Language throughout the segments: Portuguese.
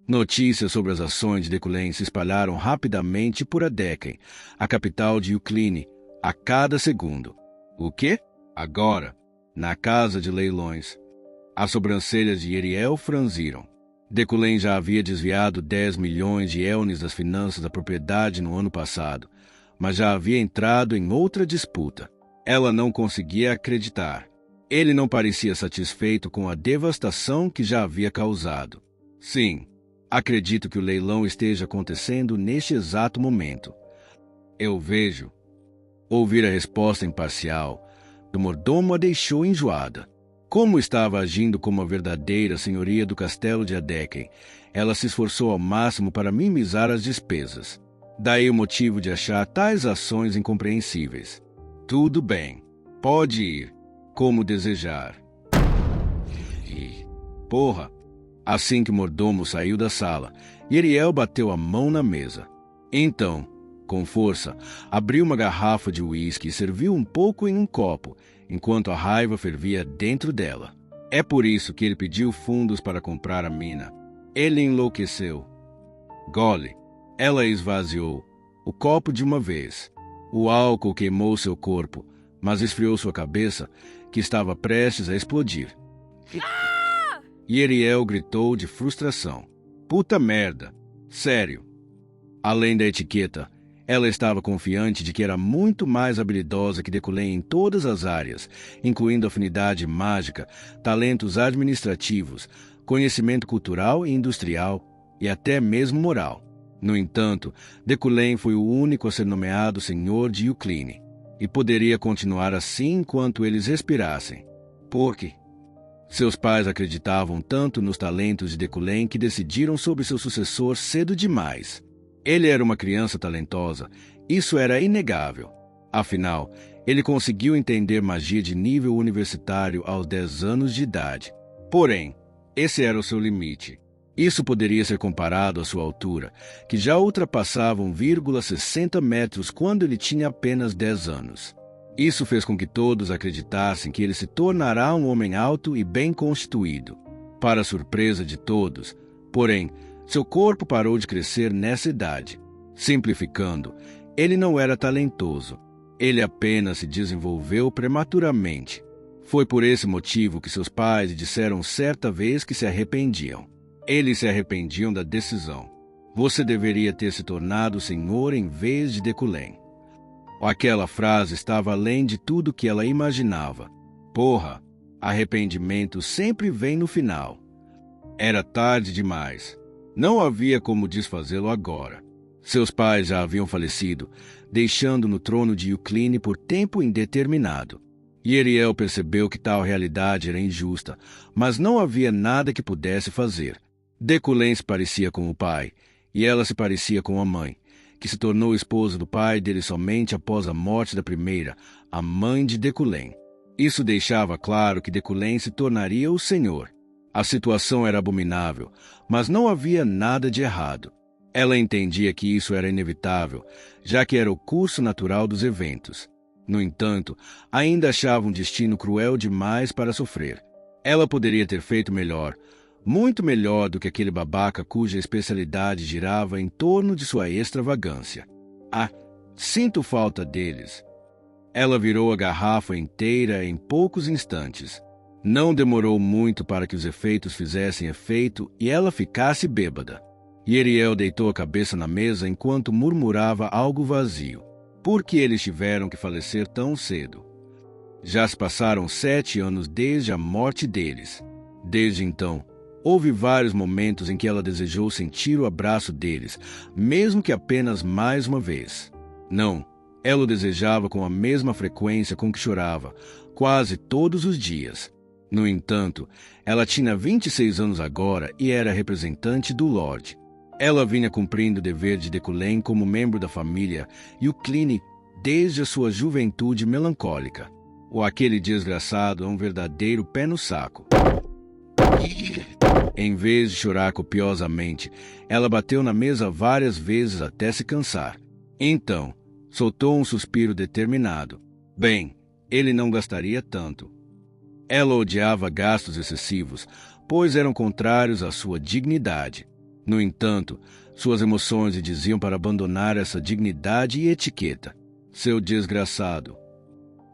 Notícias sobre as ações de Decullen se espalharam rapidamente por Adequem, a capital de Ukline, a cada segundo. O quê? Agora, na casa de leilões. As sobrancelhas de Yeriel franziram. Decullen já havia desviado 10 milhões de elnes das finanças da propriedade no ano passado, mas já havia entrado em outra disputa. Ela não conseguia acreditar. Ele não parecia satisfeito com a devastação que já havia causado. Sim, acredito que o leilão esteja acontecendo neste exato momento. Eu vejo. Ouvir a resposta imparcial do mordomo a deixou enjoada. Como estava agindo como a verdadeira senhoria do castelo de Adequem, ela se esforçou ao máximo para minimizar as despesas. Daí o motivo de achar tais ações incompreensíveis. Tudo bem, pode ir, como desejar. E, porra! Assim que o mordomo saiu da sala, Yeriel bateu a mão na mesa. Então, com força, abriu uma garrafa de uísque e serviu um pouco em um copo, enquanto a raiva fervia dentro dela. É por isso que ele pediu fundos para comprar a mina. Ele enlouqueceu. Gole. Ela esvaziou o copo de uma vez. O álcool queimou seu corpo, mas esfriou sua cabeça, que estava prestes a explodir. Yeriel gritou de frustração. Puta merda. Sério. Além da etiqueta, ela estava confiante de que era muito mais habilidosa que Decullen em todas as áreas, incluindo afinidade mágica, talentos administrativos, conhecimento cultural e industrial e até mesmo moral. No entanto, Decullen foi o único a ser nomeado senhor de Ukline, e poderia continuar assim enquanto eles respirassem. Porque seus pais acreditavam tanto nos talentos de Decullen que decidiram sobre seu sucessor cedo demais. Ele era uma criança talentosa, isso era inegável. Afinal, ele conseguiu entender magia de nível universitário aos 10 anos de idade. Porém, esse era o seu limite. Isso poderia ser comparado à sua altura, que já ultrapassava 1,60 metros quando ele tinha apenas 10 anos. Isso fez com que todos acreditassem que ele se tornará um homem alto e bem constituído. Para a surpresa de todos, porém, seu corpo parou de crescer nessa idade. Simplificando, ele não era talentoso. Ele apenas se desenvolveu prematuramente. Foi por esse motivo que seus pais lhe disseram certa vez que se arrependiam. Eles se arrependiam da decisão. Você deveria ter se tornado senhor em vez de Decullen. Aquela frase estava além de tudo que ela imaginava. Porra, arrependimento sempre vem no final. Era tarde demais. Não havia como desfazê-lo agora. Seus pais já haviam falecido, deixando no trono de Ukline por tempo indeterminado. Yeriel percebeu que tal realidade era injusta, mas não havia nada que pudesse fazer. Decullen se parecia com o pai, e ela se parecia com a mãe, que se tornou esposa do pai dele somente após a morte da primeira, a mãe de Decullen. Isso deixava claro que Decullen se tornaria o senhor. A situação era abominável, mas não havia nada de errado. Ela entendia que isso era inevitável, já que era o curso natural dos eventos. No entanto, ainda achava um destino cruel demais para sofrer. Ela poderia ter feito melhor, muito melhor do que aquele babaca cuja especialidade girava em torno de sua extravagância. Sinto falta deles. Ela virou a garrafa inteira em poucos instantes. Não demorou muito para que os efeitos fizessem efeito e ela ficasse bêbada. Yeriel deitou a cabeça na mesa enquanto murmurava algo vazio. Por que eles tiveram que falecer tão cedo? Já se passaram 7 anos desde a morte deles. Desde então, houve vários momentos em que ela desejou sentir o abraço deles, mesmo que apenas mais uma vez. Não, ela o desejava com a mesma frequência com que chorava, quase todos os dias. No entanto, ela tinha 26 anos agora e era representante do Lorde. Ela vinha cumprindo o dever de Decullen como membro da família Ukline desde a sua juventude melancólica. Aquele desgraçado é um verdadeiro pé no saco. Em vez de chorar copiosamente, ela bateu na mesa várias vezes até se cansar. Então, soltou um suspiro determinado. Bem, ele não gastaria tanto. Ela odiava gastos excessivos, pois eram contrários à sua dignidade. No entanto, suas emoções lhe diziam para abandonar essa dignidade e etiqueta. Seu desgraçado.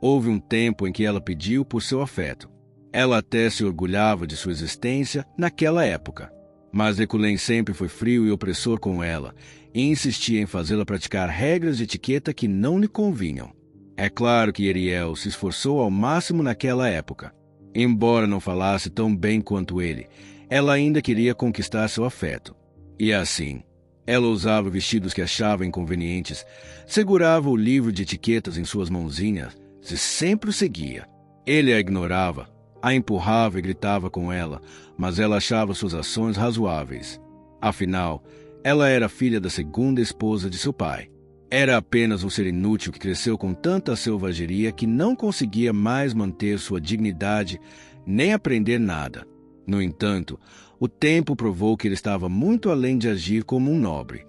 Houve um tempo em que ela pediu por seu afeto. Ela até se orgulhava de sua existência naquela época. Mas Lecullen sempre foi frio e opressor com ela, e insistia em fazê-la praticar regras de etiqueta que não lhe convinham. É claro que Ariel se esforçou ao máximo naquela época. Embora não falasse tão bem quanto ele, ela ainda queria conquistar seu afeto. E assim, ela usava vestidos que achava inconvenientes, segurava o livro de etiquetas em suas mãozinhas e sempre o seguia. Ele a ignorava, a empurrava e gritava com ela, mas ela achava suas ações razoáveis. Afinal, ela era filha da segunda esposa de seu pai. Era apenas um ser inútil que cresceu com tanta selvageria que não conseguia mais manter sua dignidade nem aprender nada. No entanto, o tempo provou que ele estava muito além de agir como um nobre.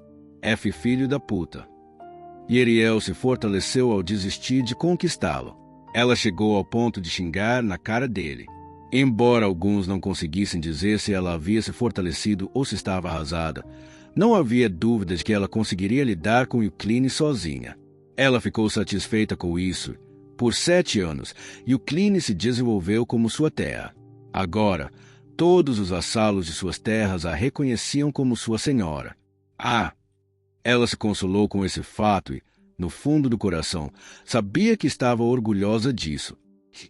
Filho da puta. E Ariel se fortaleceu ao desistir de conquistá-lo. Ela chegou ao ponto de xingar na cara dele. Embora alguns não conseguissem dizer se ela havia se fortalecido ou se estava arrasada, não havia dúvida de que ela conseguiria lidar com Eukline sozinha. Ela ficou satisfeita com isso por 7 anos, e Eukline se desenvolveu como sua terra. Agora, todos os vassalos de suas terras a reconheciam como sua senhora. Ela se consolou com esse fato e, no fundo do coração, sabia que estava orgulhosa disso.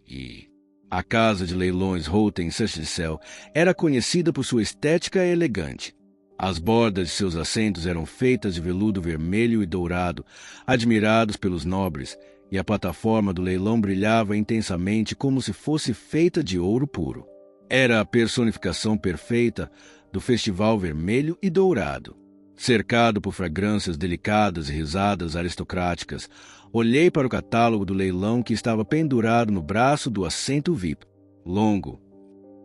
E a casa de leilões Houghton-Sachersel era conhecida por sua estética elegante. As bordas de seus assentos eram feitas de veludo vermelho e dourado, admirados pelos nobres, e a plataforma do leilão brilhava intensamente como se fosse feita de ouro puro. Era a personificação perfeita do festival vermelho e dourado. Cercado por fragrâncias delicadas e risadas aristocráticas, olhei para o catálogo do leilão que estava pendurado no braço do assento VIP. Longo.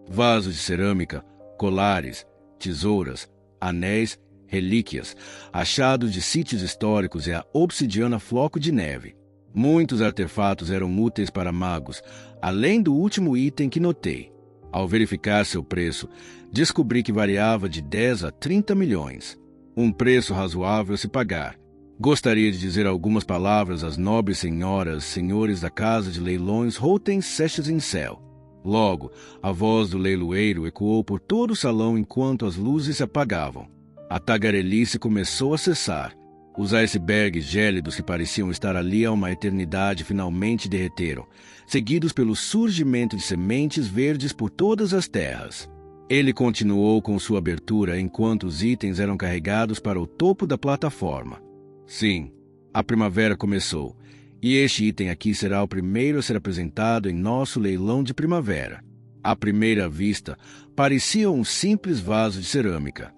Vasos de cerâmica, colares, tesouras, anéis, relíquias, achados de sítios históricos e a obsidiana floco de neve. Muitos artefatos eram úteis para magos, além do último item que notei. Ao verificar seu preço, descobri que variava de 10 a 30 milhões. Um preço razoável a se pagar. Gostaria de dizer algumas palavras às nobres senhoras, senhores da casa de leilões Houghton-Sachersel. Logo, a voz do leiloeiro ecoou por todo o salão enquanto as luzes se apagavam. A tagarelice começou a cessar. Os icebergs gélidos que pareciam estar ali há uma eternidade finalmente derreteram, seguidos pelo surgimento de sementes verdes por todas as terras. Ele continuou com sua abertura enquanto os itens eram carregados para o topo da plataforma. Sim, a primavera começou, e este item aqui será o primeiro a ser apresentado em nosso leilão de primavera. À primeira vista, parecia um simples vaso de cerâmica.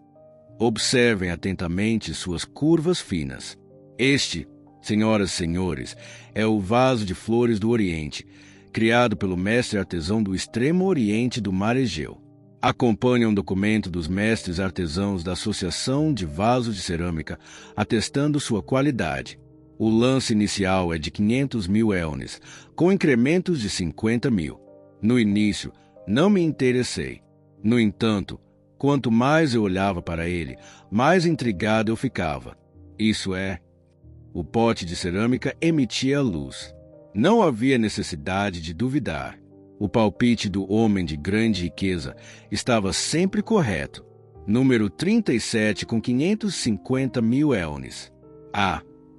Observem atentamente suas curvas finas. Este, senhoras e senhores, é o vaso de flores do Oriente, criado pelo mestre artesão do extremo Oriente do Mar Egeu. Acompanha um documento dos mestres artesãos da Associação de Vasos de Cerâmica, atestando sua qualidade. O lance inicial é de 500 mil elnes, com incrementos de 50 mil. No início, não me interessei. No entanto, quanto mais eu olhava para ele, mais intrigado eu ficava. Isso é, o pote de cerâmica emitia luz. Não havia necessidade de duvidar. O palpite do homem de grande riqueza estava sempre correto. Número 37 com 550 mil elnes.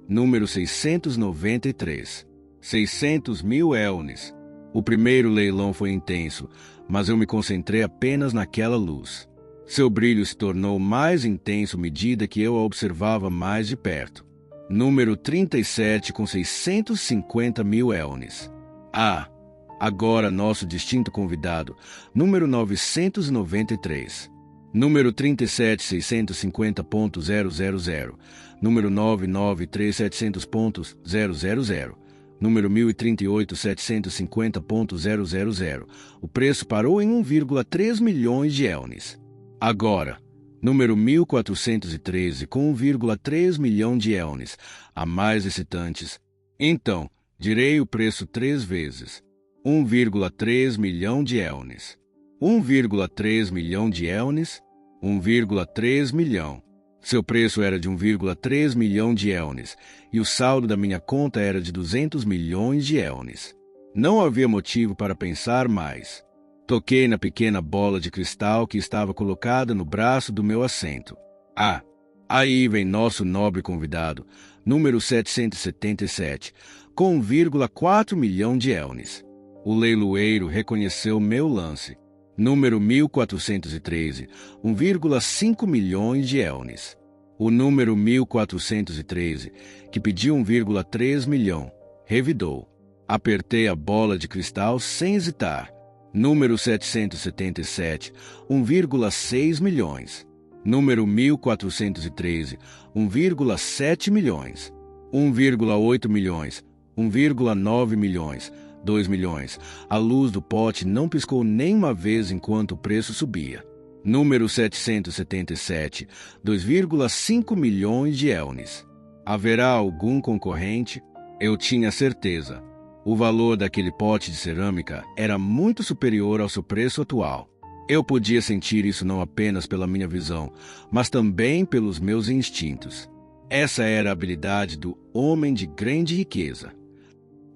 Número 693. 600 mil elnes. O primeiro leilão foi intenso, mas eu me concentrei apenas naquela luz. Seu brilho se tornou mais intenso à medida que eu a observava mais de perto. Número 37 com 650 mil elnes. Agora nosso distinto convidado, número 993. Número 37.650.000. Número 993.700.000. Número 1038.750.000. O preço parou em 1,3 milhões de elnes. Agora, número 1413 com 1,3 milhão de elnes, a mais excitantes. Então, direi o preço 3 vezes. 1,3 milhão de elnes. 1,3 milhão de elnes. 1,3 milhão. Seu preço era de 1,3 milhão de elnes, e o saldo da minha conta era de 200 milhões de elnes. Não havia motivo para pensar mais. Toquei na pequena bola de cristal que estava colocada no braço do meu assento. Ah, aí vem nosso nobre convidado, número 777, com 1,4 milhão de elnes. O leiloeiro reconheceu meu lance. Número 1413, 1,5 milhões de elnes. O número 1413, que pediu 1,3 milhão, revidou. Apertei a bola de cristal sem hesitar. Número 777, 1,6 milhões. Número 1413, 1,7 milhões. 1,8 milhões, 1,9 milhões, 2 milhões. A luz do pote não piscou nem uma vez enquanto o preço subia. Número 777, 2,5 milhões de elnes. Haverá algum concorrente? Eu tinha certeza. O valor daquele pote de cerâmica era muito superior ao seu preço atual. Eu podia sentir isso não apenas pela minha visão, mas também pelos meus instintos. Essa era a habilidade do homem de grande riqueza.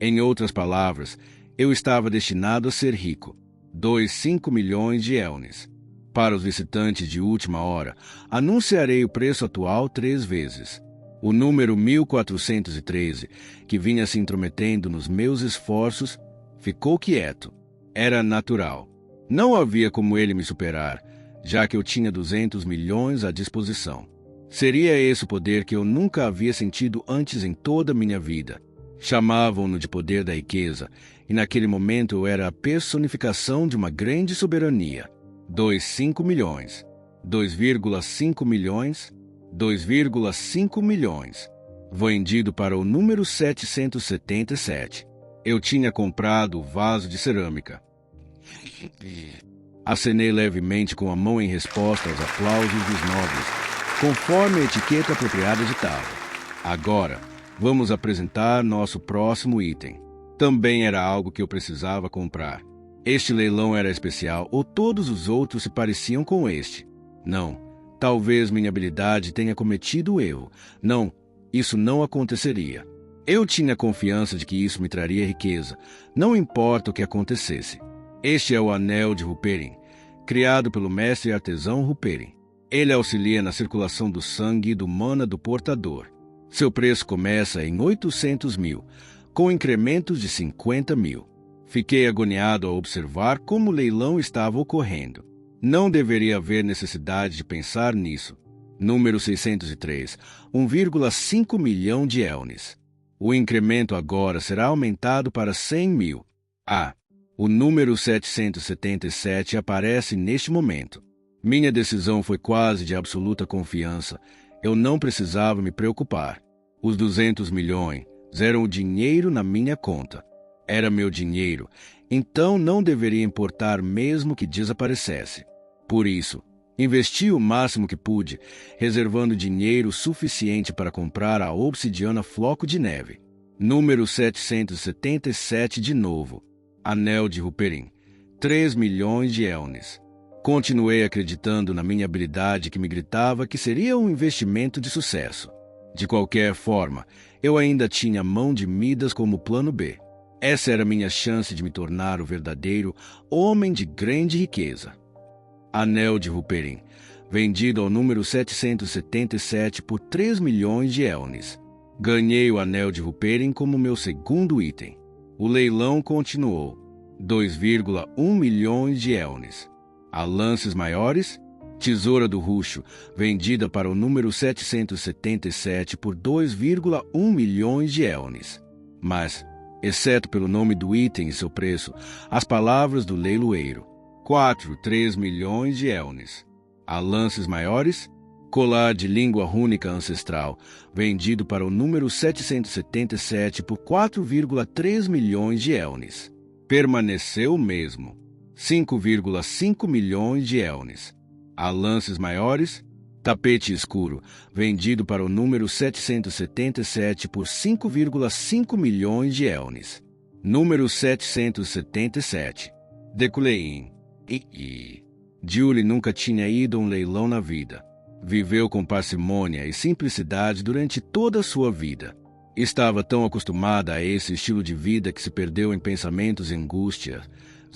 Em outras palavras, eu estava destinado a ser rico. 2,5 milhões de elnes. Para os visitantes de última hora, anunciarei o preço atual 3 vezes. O número 1413, que vinha se intrometendo nos meus esforços, ficou quieto. Era natural. Não havia como ele me superar, já que eu tinha 200 milhões à disposição. Seria esse o poder que eu nunca havia sentido antes em toda a minha vida. Chamavam-no de poder da riqueza, e naquele momento eu era a personificação de uma grande soberania. 2,5 milhões. 2,5 milhões. 2,5 milhões. Vendido para o número 777. Eu tinha comprado o vaso de cerâmica. Acenei levemente com a mão em resposta aos aplausos dos nobres, conforme a etiqueta apropriada ditava. Agora, vamos apresentar nosso próximo item. Também era algo que eu precisava comprar. Este leilão era especial, ou todos os outros se pareciam com este? Não. Talvez minha habilidade tenha cometido o erro. Não, isso não aconteceria. Eu tinha confiança de que isso me traria riqueza, não importa o que acontecesse. Este é o anel de Ruperin, criado pelo mestre artesão Ruperin. Ele auxilia na circulação do sangue e do mana do portador. Seu preço começa em 800 mil, com incrementos de 50 mil. Fiquei agoniado ao observar como o leilão estava ocorrendo. Não deveria haver necessidade de pensar nisso. Número 603, 1,5 milhão de elnes. O incremento agora será aumentado para 100 mil. O número 777 aparece neste momento. Minha decisão foi quase de absoluta confiança. Eu não precisava me preocupar. Os 200 milhões eram o dinheiro na minha conta. Era meu dinheiro, então não deveria importar mesmo que desaparecesse. Por isso, investi o máximo que pude, reservando dinheiro suficiente para comprar a obsidiana floco de neve. Número 777 de novo. Anel de Ruperin. 3 milhões de elnes. Continuei acreditando na minha habilidade que me gritava que seria um investimento de sucesso. De qualquer forma, eu ainda tinha mão de Midas como plano B. Essa era minha chance de me tornar o verdadeiro homem de grande riqueza. Anel de Ruperin, vendido ao número 777 por 3 milhões de elnes. Ganhei o anel de Ruperin como meu segundo item. O leilão continuou. 2,1 milhões de elnes. A lances maiores, tesoura do Ruxo, vendida para o número 777 por 2,1 milhões de elnes. Mas, exceto pelo nome do item e seu preço, as palavras do leiloeiro. 3 milhões de elnes. A lances maiores, colar de língua rúnica ancestral, vendido para o número 777 por 4,3 milhões de elnes. Permaneceu o mesmo. 5,5 milhões de elnes. A lances maiores, tapete escuro, vendido para o número 777 por 5,5 milhões de elnes. Número 777. Deculein. Julie nunca tinha ido a um leilão na vida. Viveu com parcimônia e simplicidade durante toda a sua vida. Estava tão acostumada a esse estilo de vida que se perdeu em pensamentos e angústias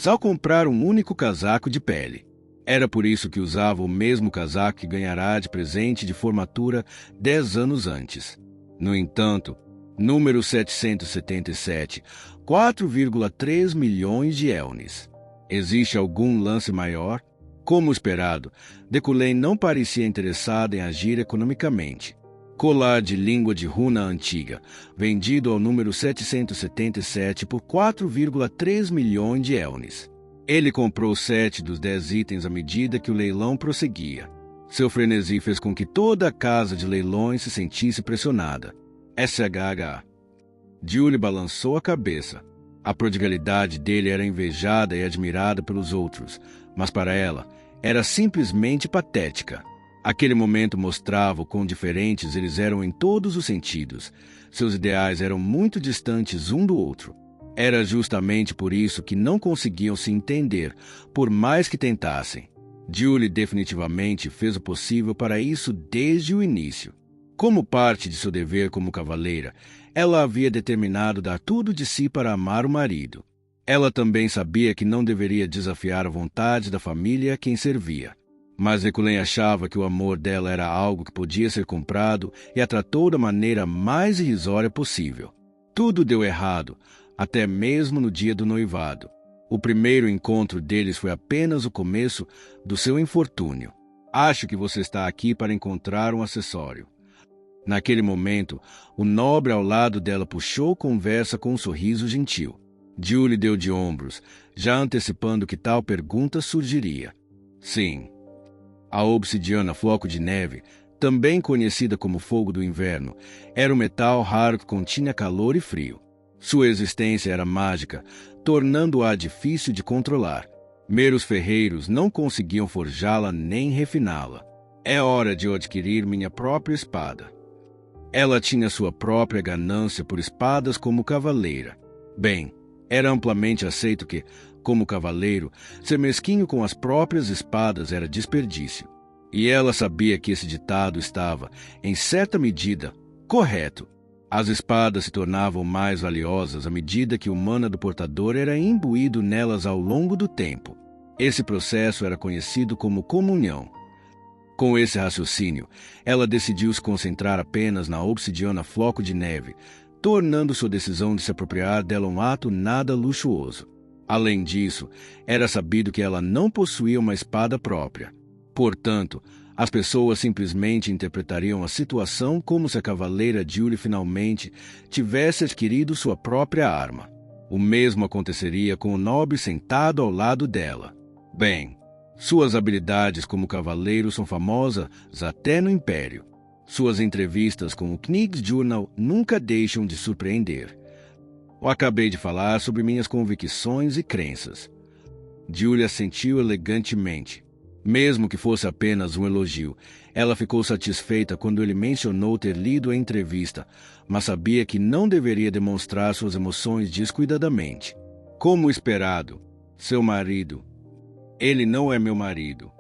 ao comprar um único casaco de pele. Era por isso que usava o mesmo casaco que ganhará de presente de formatura 10 anos antes. No entanto, número 777, 4,3 milhões de elnis. Existe algum lance maior? Como esperado, Deculane não parecia interessada em agir economicamente. Colar de língua de runa antiga, vendido ao número 777 por 4,3 milhões de elnis. Ele comprou 7 dos 10 itens à medida que o leilão prosseguia. Seu frenesi fez com que toda a casa de leilões se sentisse pressionada. SHH. Julie balançou a cabeça. A prodigalidade dele era invejada e admirada pelos outros, mas para ela era simplesmente patética. Aquele momento mostrava o quão diferentes eles eram em todos os sentidos. Seus ideais eram muito distantes um do outro. Era justamente por isso que não conseguiam se entender, por mais que tentassem. Julie definitivamente fez o possível para isso desde o início. Como parte de seu dever como cavaleira, ela havia determinado dar tudo de si para amar o marido. Ela também sabia que não deveria desafiar a vontade da família a quem servia. Mas Deculane achava que o amor dela era algo que podia ser comprado e a tratou da maneira mais irrisória possível. Tudo deu errado, até mesmo no dia do noivado. O primeiro encontro deles foi apenas o começo do seu infortúnio. Acho que você está aqui para encontrar um acessório. Naquele momento, o nobre ao lado dela puxou conversa com um sorriso gentil. Julie deu de ombros, já antecipando que tal pergunta surgiria. Sim. A obsidiana floco de neve, também conhecida como fogo do inverno, era um metal raro que continha calor e frio. Sua existência era mágica, tornando-a difícil de controlar. Meros ferreiros não conseguiam forjá-la nem refiná-la. É hora de eu adquirir minha própria espada. Ela tinha sua própria ganância por espadas como cavaleira. Bem, era amplamente aceito que, como cavaleiro, ser mesquinho com as próprias espadas era desperdício. E ela sabia que esse ditado estava, em certa medida, correto. As espadas se tornavam mais valiosas à medida que o mana do portador era imbuído nelas ao longo do tempo. Esse processo era conhecido como comunhão. Com esse raciocínio, ela decidiu se concentrar apenas na obsidiana floco de neve, tornando sua decisão de se apropriar dela um ato nada luxuoso. Além disso, era sabido que ela não possuía uma espada própria. Portanto, as pessoas simplesmente interpretariam a situação como se a cavaleira Julie finalmente tivesse adquirido sua própria arma. O mesmo aconteceria com o nobre sentado ao lado dela. Bem, suas habilidades como cavaleiro são famosas até no Império. Suas entrevistas com o Kriegsjournal nunca deixam de surpreender. Eu acabei de falar sobre minhas convicções e crenças. Julie assentiu elegantemente. Mesmo que fosse apenas um elogio, ela ficou satisfeita quando ele mencionou ter lido a entrevista, mas sabia que não deveria demonstrar suas emoções descuidadamente. Como esperado, seu marido. Ele não é meu marido.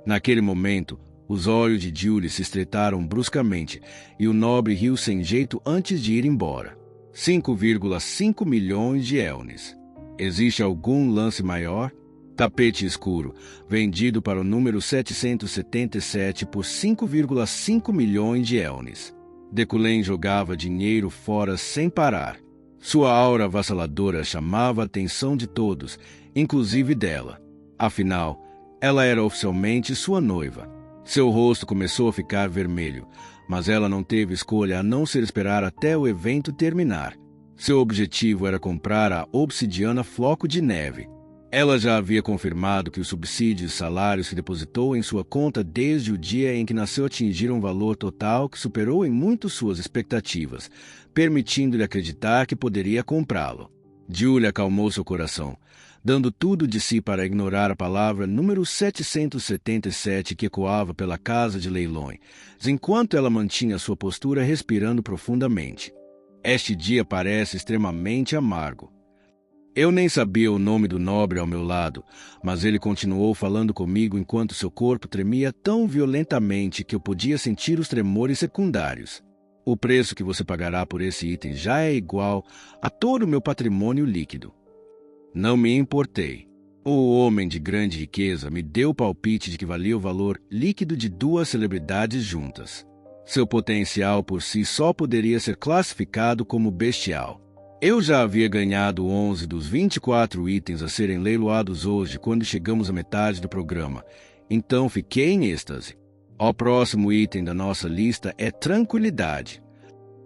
Naquele momento, os olhos de Julie se estreitaram bruscamente e o nobre riu sem jeito antes de ir embora. 5,5 milhões de elnis. Existe algum lance maior? Tapete escuro, vendido para o número 777 por 5,5 milhões de elnis. Deculane jogava dinheiro fora sem parar. Sua aura avassaladora chamava a atenção de todos, inclusive dela. Afinal, ela era oficialmente sua noiva. Seu rosto começou a ficar vermelho, mas ela não teve escolha a não ser esperar até o evento terminar. Seu objetivo era comprar a obsidiana floco de neve. Ela já havia confirmado que os subsídios e salários que depositou em sua conta desde o dia em que nasceu atingiram um valor total que superou em muito suas expectativas, permitindo-lhe acreditar que poderia comprá-lo. Julie acalmou seu coração, dando tudo de si para ignorar a palavra número 777 que ecoava pela casa de leilões, enquanto ela mantinha sua postura respirando profundamente. Este dia parece extremamente amargo. Eu nem sabia o nome do nobre ao meu lado, mas ele continuou falando comigo enquanto seu corpo tremia tão violentamente que eu podia sentir os tremores secundários. O preço que você pagará por esse item já é igual a todo o meu patrimônio líquido. Não me importei. O homem de grande riqueza me deu o palpite de que valia o valor líquido de 2 celebridades juntas. Seu potencial por si só poderia ser classificado como bestial. Eu já havia ganhado 11 dos 24 itens a serem leiloados hoje quando chegamos à metade do programa, então fiquei em êxtase. O próximo item da nossa lista é tranquilidade.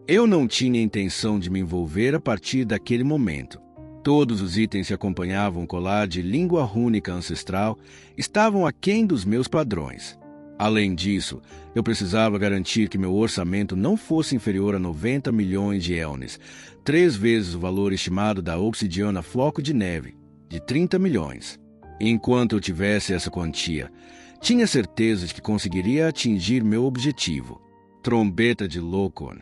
Eu não tinha intenção de me envolver a partir daquele momento. Todos os itens que acompanhavam o colar de língua rúnica ancestral estavam aquém dos meus padrões. Além disso, eu precisava garantir que meu orçamento não fosse inferior a 90 milhões de elnes, 3 vezes o valor estimado da obsidiana floco de neve, de 30 milhões. Enquanto eu tivesse essa quantia, tinha certeza de que conseguiria atingir meu objetivo. Trombeta de Locon.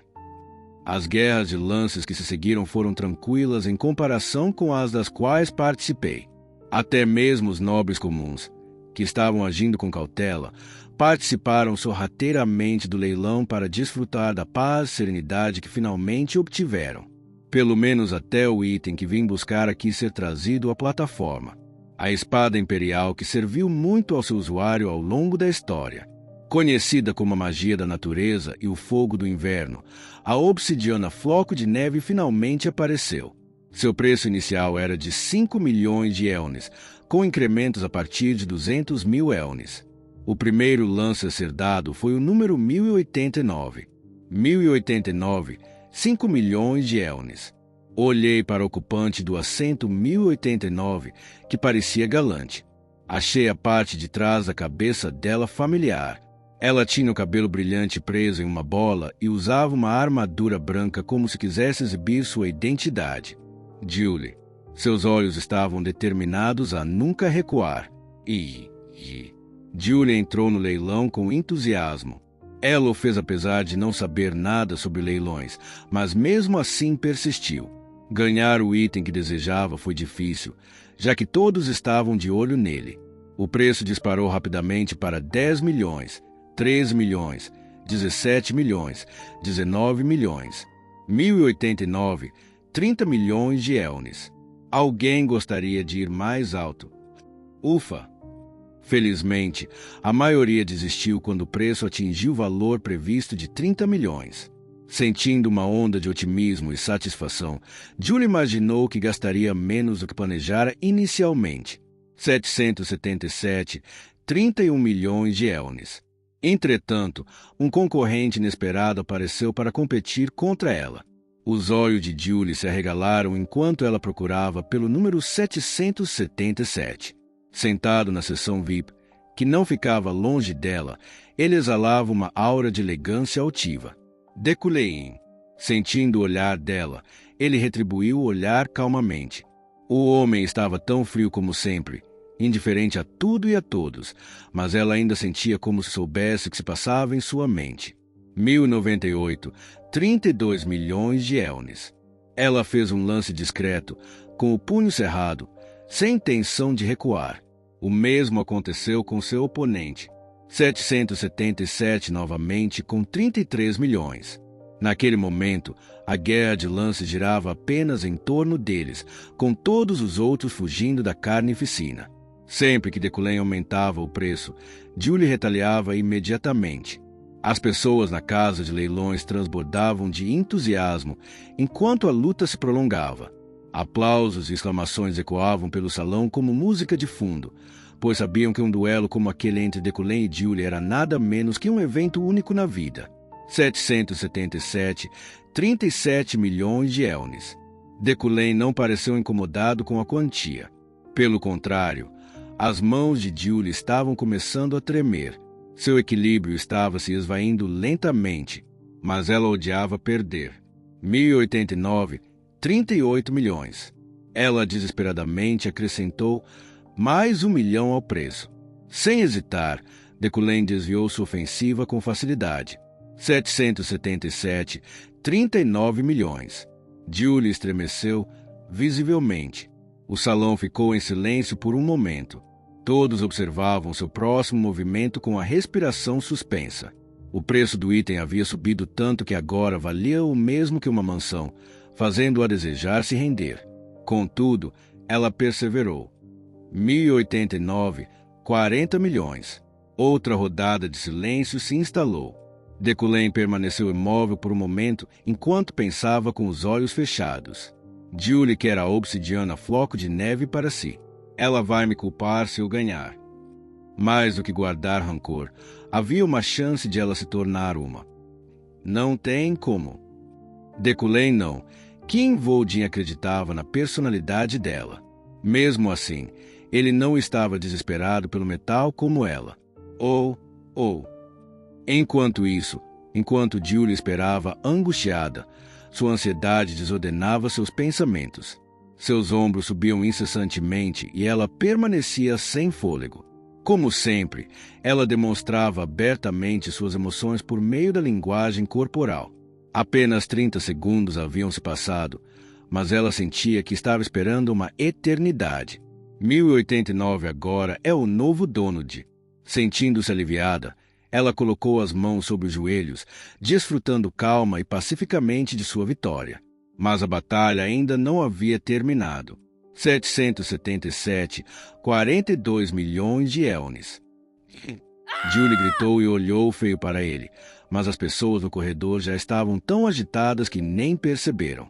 As guerras de lances que se seguiram foram tranquilas em comparação com as das quais participei. Até mesmo os nobres comuns, que estavam agindo com cautela, participaram sorrateiramente do leilão para desfrutar da paz e serenidade que finalmente obtiveram. Pelo menos até o item que vim buscar aqui ser trazido à plataforma. A espada imperial que serviu muito ao seu usuário ao longo da história. Conhecida como a magia da natureza e o fogo do inverno, a obsidiana floco de neve finalmente apareceu. Seu preço inicial era de 5 milhões de elnes, com incrementos a partir de 200 mil elnes. O primeiro lance a ser dado foi o número 1089. 1089, 5 milhões de elnes. Olhei para o ocupante do assento 1089, que parecia galante. Achei a parte de trás da cabeça dela familiar. Ela tinha o cabelo brilhante preso em uma bola e usava uma armadura branca como se quisesse exibir sua identidade. Julie. Seus olhos estavam determinados a nunca recuar. Julie entrou no leilão com entusiasmo. Ela o fez apesar de não saber nada sobre leilões, mas mesmo assim persistiu. Ganhar o item que desejava foi difícil, já que todos estavam de olho nele. O preço disparou rapidamente para 10 milhões, 13 milhões, 17 milhões, 19 milhões, 1089, 30 milhões de elnes. Alguém gostaria de ir mais alto. Ufa! Felizmente, a maioria desistiu quando o preço atingiu o valor previsto de 30 milhões. Sentindo uma onda de otimismo e satisfação, Julie imaginou que gastaria menos do que planejara inicialmente. 777, 31 milhões de elnes. Entretanto, um concorrente inesperado apareceu para competir contra ela. Os olhos de Julie se arregalaram enquanto ela procurava pelo número 777. Sentado na seção VIP, que não ficava longe dela, ele exalava uma aura de elegância altiva. Deculein. Sentindo o olhar dela, ele retribuiu o olhar calmamente. O homem estava tão frio como sempre, indiferente a tudo e a todos, mas ela ainda sentia como se soubesse o que se passava em sua mente. 1098, 32 milhões de elnes. Ela fez um lance discreto, com o punho cerrado, sem intenção de recuar. O mesmo aconteceu com seu oponente. 777 novamente com 33 milhões. Naquele momento, a guerra de lances girava apenas em torno deles, com todos os outros fugindo da carnificina. Sempre que Deculen aumentava o preço, Julie retaliava imediatamente. As pessoas na casa de leilões transbordavam de entusiasmo enquanto a luta se prolongava. Aplausos e exclamações ecoavam pelo salão como música de fundo, pois sabiam que um duelo como aquele entre Deculen e Julie era nada menos que um evento único na vida. 777, 37 milhões de elnes. Deculen não pareceu incomodado com a quantia. Pelo contrário, as mãos de Julie estavam começando a tremer. Seu equilíbrio estava se esvaindo lentamente, mas ela odiava perder. 1089, 38 milhões. Ela desesperadamente acrescentou mais 1 milhão ao preço. Sem hesitar, Deculen desviou sua ofensiva com facilidade. 777, 39 milhões. Julie estremeceu visivelmente. O salão ficou em silêncio por um momento. Todos observavam seu próximo movimento com a respiração suspensa. O preço do item havia subido tanto que agora valia o mesmo que uma mansão, fazendo-a desejar se render. Contudo, ela perseverou. 1089, 40 milhões. Outra rodada de silêncio se instalou. Decolen permaneceu imóvel por um momento enquanto pensava com os olhos fechados. Julie quer a obsidiana floco de neve para si. Ela vai me culpar se eu ganhar. Mais do que guardar rancor, havia uma chance de ela se tornar uma. Não tem como. Decolen não. Kim Voldin acreditava na personalidade dela. Mesmo assim, ele não estava desesperado pelo metal como ela. Enquanto isso, enquanto Julie esperava angustiada, sua ansiedade desordenava seus pensamentos. Seus ombros subiam incessantemente e ela permanecia sem fôlego. Como sempre, ela demonstrava abertamente suas emoções por meio da linguagem corporal. Apenas 30 segundos haviam se passado, mas ela sentia que estava esperando uma eternidade. 1089 agora é o novo Donald. Sentindo-se aliviada, ela colocou as mãos sobre os joelhos, desfrutando calma e pacificamente de sua vitória. Mas a batalha ainda não havia terminado. 777, 42 milhões de elnes. Julie gritou e olhou feio para ele, mas as pessoas no corredor já estavam tão agitadas que nem perceberam.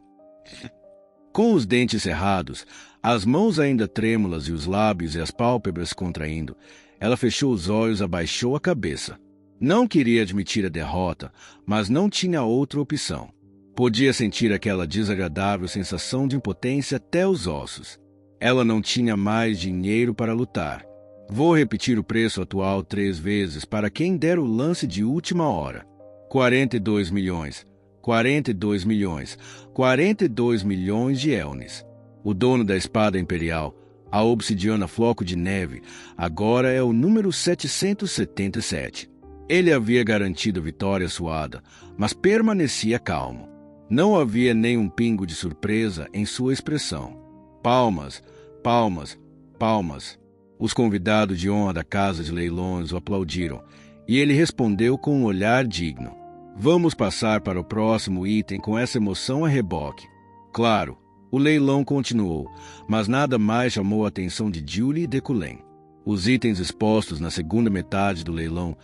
Com os dentes cerrados, as mãos ainda trêmulas e os lábios e as pálpebras contraindo, ela fechou os olhos e abaixou a cabeça. Não queria admitir a derrota, mas não tinha outra opção. Podia sentir aquela desagradável sensação de impotência até os ossos. Ela não tinha mais dinheiro para lutar. Vou repetir o preço atual 3 vezes para quem der o lance de última hora. 42 milhões, 42 milhões, 42 milhões de elnes. O dono da espada imperial, a obsidiana floco de neve, agora é o número 777. Ele havia garantido vitória suada, mas permanecia calmo. Não havia nem um pingo de surpresa em sua expressão. Palmas, palmas, palmas. Os convidados de honra da casa de leilões o aplaudiram, e ele respondeu com um olhar digno. Vamos passar para o próximo item com essa emoção a reboque. Claro, o leilão continuou, mas nada mais chamou a atenção de Julie e Decolen. Os itens expostos na segunda metade do leilão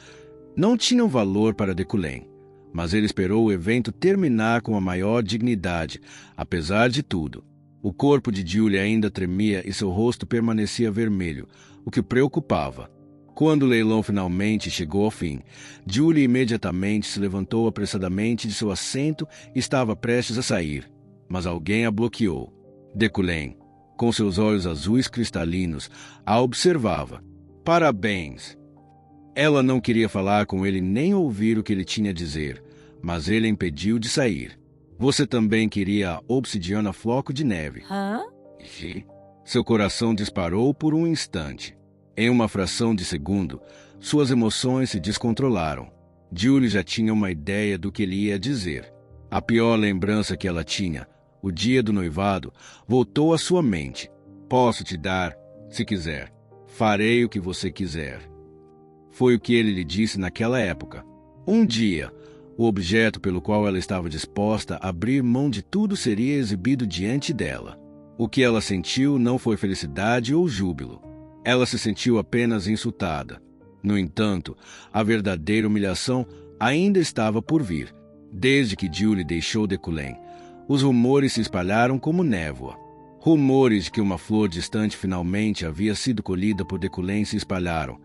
não tinham valor para Decolen, mas ele esperou o evento terminar com a maior dignidade, apesar de tudo. O corpo de Julie ainda tremia e seu rosto permanecia vermelho, o que o preocupava. Quando o leilão finalmente chegou ao fim, Julie imediatamente se levantou apressadamente de seu assento e estava prestes a sair, mas alguém a bloqueou. Decolen, com seus olhos azuis cristalinos, a observava. Parabéns! Ela não queria falar com ele nem ouvir o que ele tinha a dizer, mas ele a impediu de sair. Você também queria a obsidiana floco de neve. Hã? Seu coração disparou por um instante. Em uma fração de segundo, suas emoções se descontrolaram. Julie já tinha uma ideia do que ele ia dizer. A pior lembrança que ela tinha, o dia do noivado, voltou à sua mente. Posso te dar, se quiser. Farei o que você quiser. Foi o que ele lhe disse naquela época. Um dia, o objeto pelo qual ela estava disposta a abrir mão de tudo seria exibido diante dela. O que ela sentiu não foi felicidade ou júbilo. Ela se sentiu apenas insultada. No entanto, a verdadeira humilhação ainda estava por vir. Desde que Julie deixou Decolen, os rumores se espalharam como névoa. Rumores de que uma flor distante finalmente havia sido colhida por Decolen se espalharam,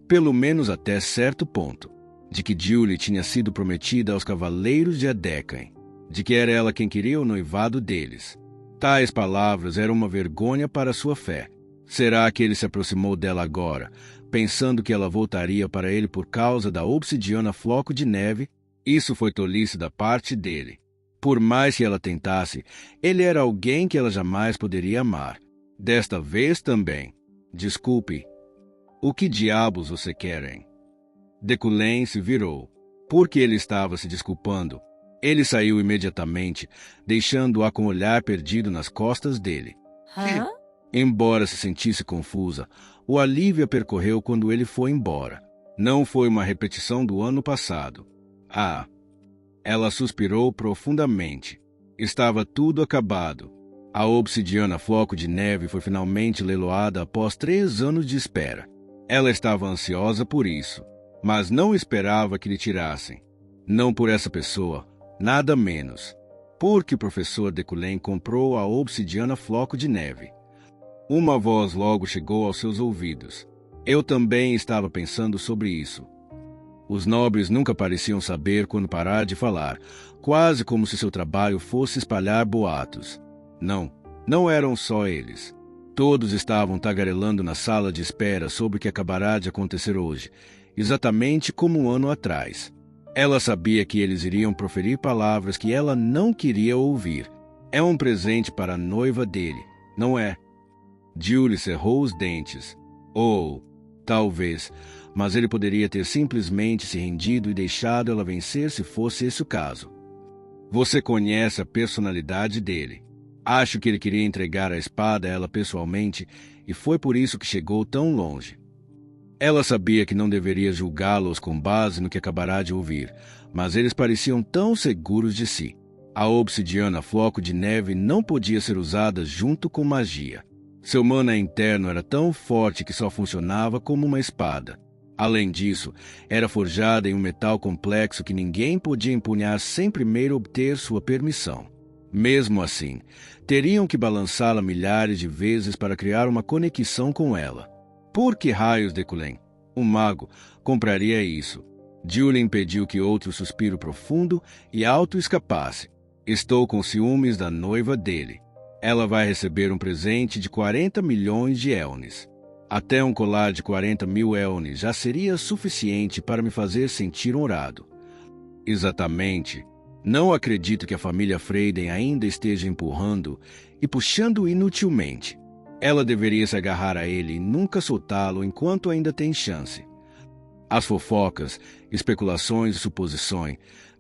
pelo menos até certo ponto. De que Julie tinha sido prometida aos cavaleiros de Adecaen, de que era ela quem queria o noivado deles. Tais palavras eram uma vergonha para sua fé. Será que ele se aproximou dela agora, pensando que ela voltaria para ele por causa da obsidiana floco de neve? Isso foi tolice da parte dele. Por mais que ela tentasse, ele era alguém que ela jamais poderia amar. Desta vez também. Desculpe. O que diabos você querem? Decolen se virou. Porque ele estava se desculpando. Ele saiu imediatamente, deixando-a com o olhar perdido nas costas dele. Hã? Embora se sentisse confusa, o alívio a percorreu quando ele foi embora. Não foi uma repetição do ano passado. Ah! Ela suspirou profundamente. Estava tudo acabado. A obsidiana floco de neve foi finalmente leiloada após 3 anos de espera. Ela estava ansiosa por isso, mas não esperava que lhe tirassem. Não por essa pessoa, nada menos. Porque o professor Decullen comprou a obsidiana floco de neve. Uma voz logo chegou aos seus ouvidos. Eu também estava pensando sobre isso. Os nobres nunca pareciam saber quando parar de falar, quase como se seu trabalho fosse espalhar boatos. Não eram só eles. Todos estavam tagarelando na sala de espera sobre o que acabará de acontecer hoje, exatamente como um ano atrás. Ela sabia que eles iriam proferir palavras que ela não queria ouvir. É um presente para a noiva dele, não é? Julie cerrou os dentes. Ou, talvez, mas ele poderia ter simplesmente se rendido e deixado ela vencer se fosse esse o caso. Você conhece a personalidade dele. Acho que ele queria entregar a espada a ela pessoalmente e foi por isso que chegou tão longe. Ela sabia que não deveria julgá-los com base no que acabará de ouvir, mas eles pareciam tão seguros de si. A obsidiana floco de neve não podia ser usada junto com magia. Seu mana interno era tão forte que só funcionava como uma espada. Além disso, era forjada em um metal complexo que ninguém podia empunhar sem primeiro obter sua permissão. Mesmo assim, teriam que balançá-la milhares de vezes para criar uma conexão com ela. Por que raios Decullen, um mago, compraria isso? Julie impediu que outro suspiro profundo e alto escapasse. Estou com ciúmes da noiva dele. Ela vai receber um presente de 40 milhões de elnes. Até um colar de 40 mil elnes já seria suficiente para me fazer sentir honrado. Exatamente. Não acredito que a família Freyden ainda esteja empurrando e puxando inutilmente. Ela deveria se agarrar a ele e nunca soltá-lo enquanto ainda tem chance. As fofocas, especulações e suposições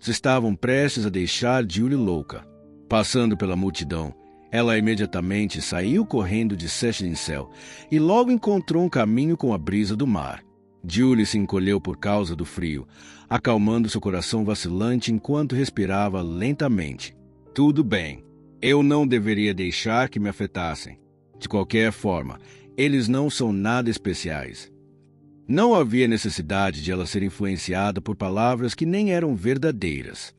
estavam prestes a deixar Julie louca. Passando pela multidão, ela imediatamente saiu correndo de Sechlincel e logo encontrou um caminho com a brisa do mar. Julie se encolheu por causa do frio, acalmando seu coração vacilante enquanto respirava lentamente. Tudo bem, eu não deveria deixar que me afetassem. De qualquer forma, eles não são nada especiais. Não havia necessidade de ela ser influenciada por palavras que nem eram verdadeiras.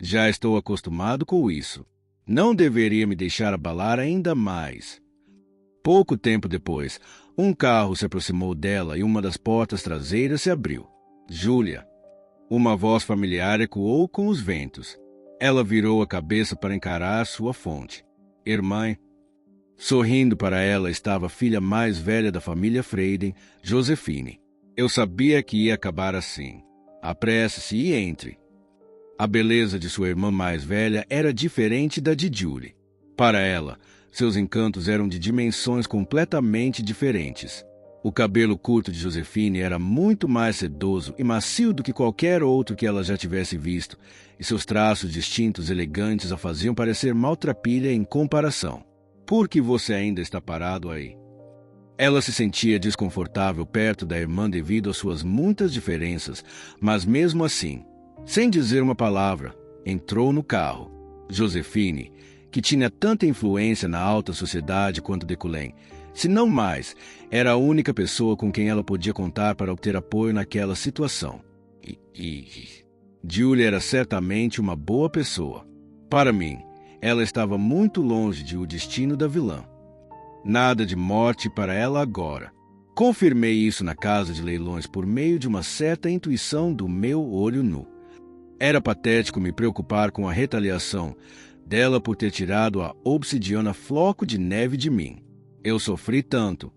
Já estou acostumado com isso. Não deveria me deixar abalar ainda mais. Pouco tempo depois, um carro se aproximou dela e uma das portas traseiras se abriu. Júlia. Uma voz familiar ecoou com os ventos. Ela virou a cabeça para encarar sua fonte. Irmã. Sorrindo para ela estava a filha mais velha da família Freyden, Josephine. Eu sabia que ia acabar assim. Apresse-se e entre. A beleza de sua irmã mais velha era diferente da de Julie. Para ela, seus encantos eram de dimensões completamente diferentes. O cabelo curto de Josephine era muito mais sedoso e macio do que qualquer outro que ela já tivesse visto, e seus traços distintos e elegantes a faziam parecer maltrapilha em comparação. Por que você ainda está parado aí? Ela se sentia desconfortável perto da irmã devido às suas muitas diferenças, mas mesmo assim, sem dizer uma palavra, entrou no carro. Josephine, que tinha tanta influência na alta sociedade quanto Decullen, se não mais, era a única pessoa com quem ela podia contar para obter apoio naquela situação. Julie era certamente uma boa pessoa. Para mim, ela estava muito longe de o destino da vilã. Nada de morte para ela agora. Confirmei isso na casa de leilões por meio de uma certa intuição do meu olho nu. Era patético me preocupar com a retaliação dela por ter tirado a obsidiana floco de neve de mim. Eu sofri tanto.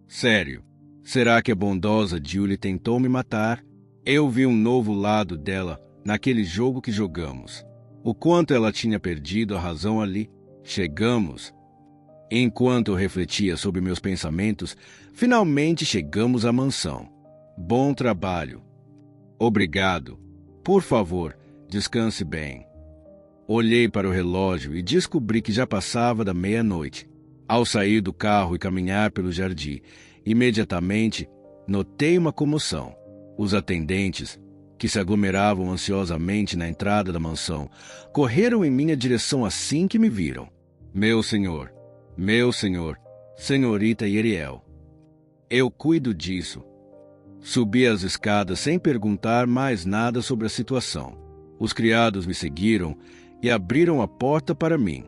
Sério, será que a bondosa Julie tentou me matar? Eu vi um novo lado dela naquele jogo que jogamos. O quanto ela tinha perdido a razão ali. Chegamos. Enquanto eu refletia sobre meus pensamentos, finalmente chegamos à mansão. Bom trabalho. Obrigado. Por favor, descanse bem. Olhei para o relógio e descobri que já passava da meia-noite. Ao sair do carro e caminhar pelo jardim, imediatamente notei uma comoção. Os atendentes, que se aglomeravam ansiosamente na entrada da mansão, correram em minha direção assim que me viram. Meu senhor, senhorita Yeriel. Eu cuido disso. Subi as escadas sem perguntar mais nada sobre a situação. Os criados me seguiram e abriram a porta para mim.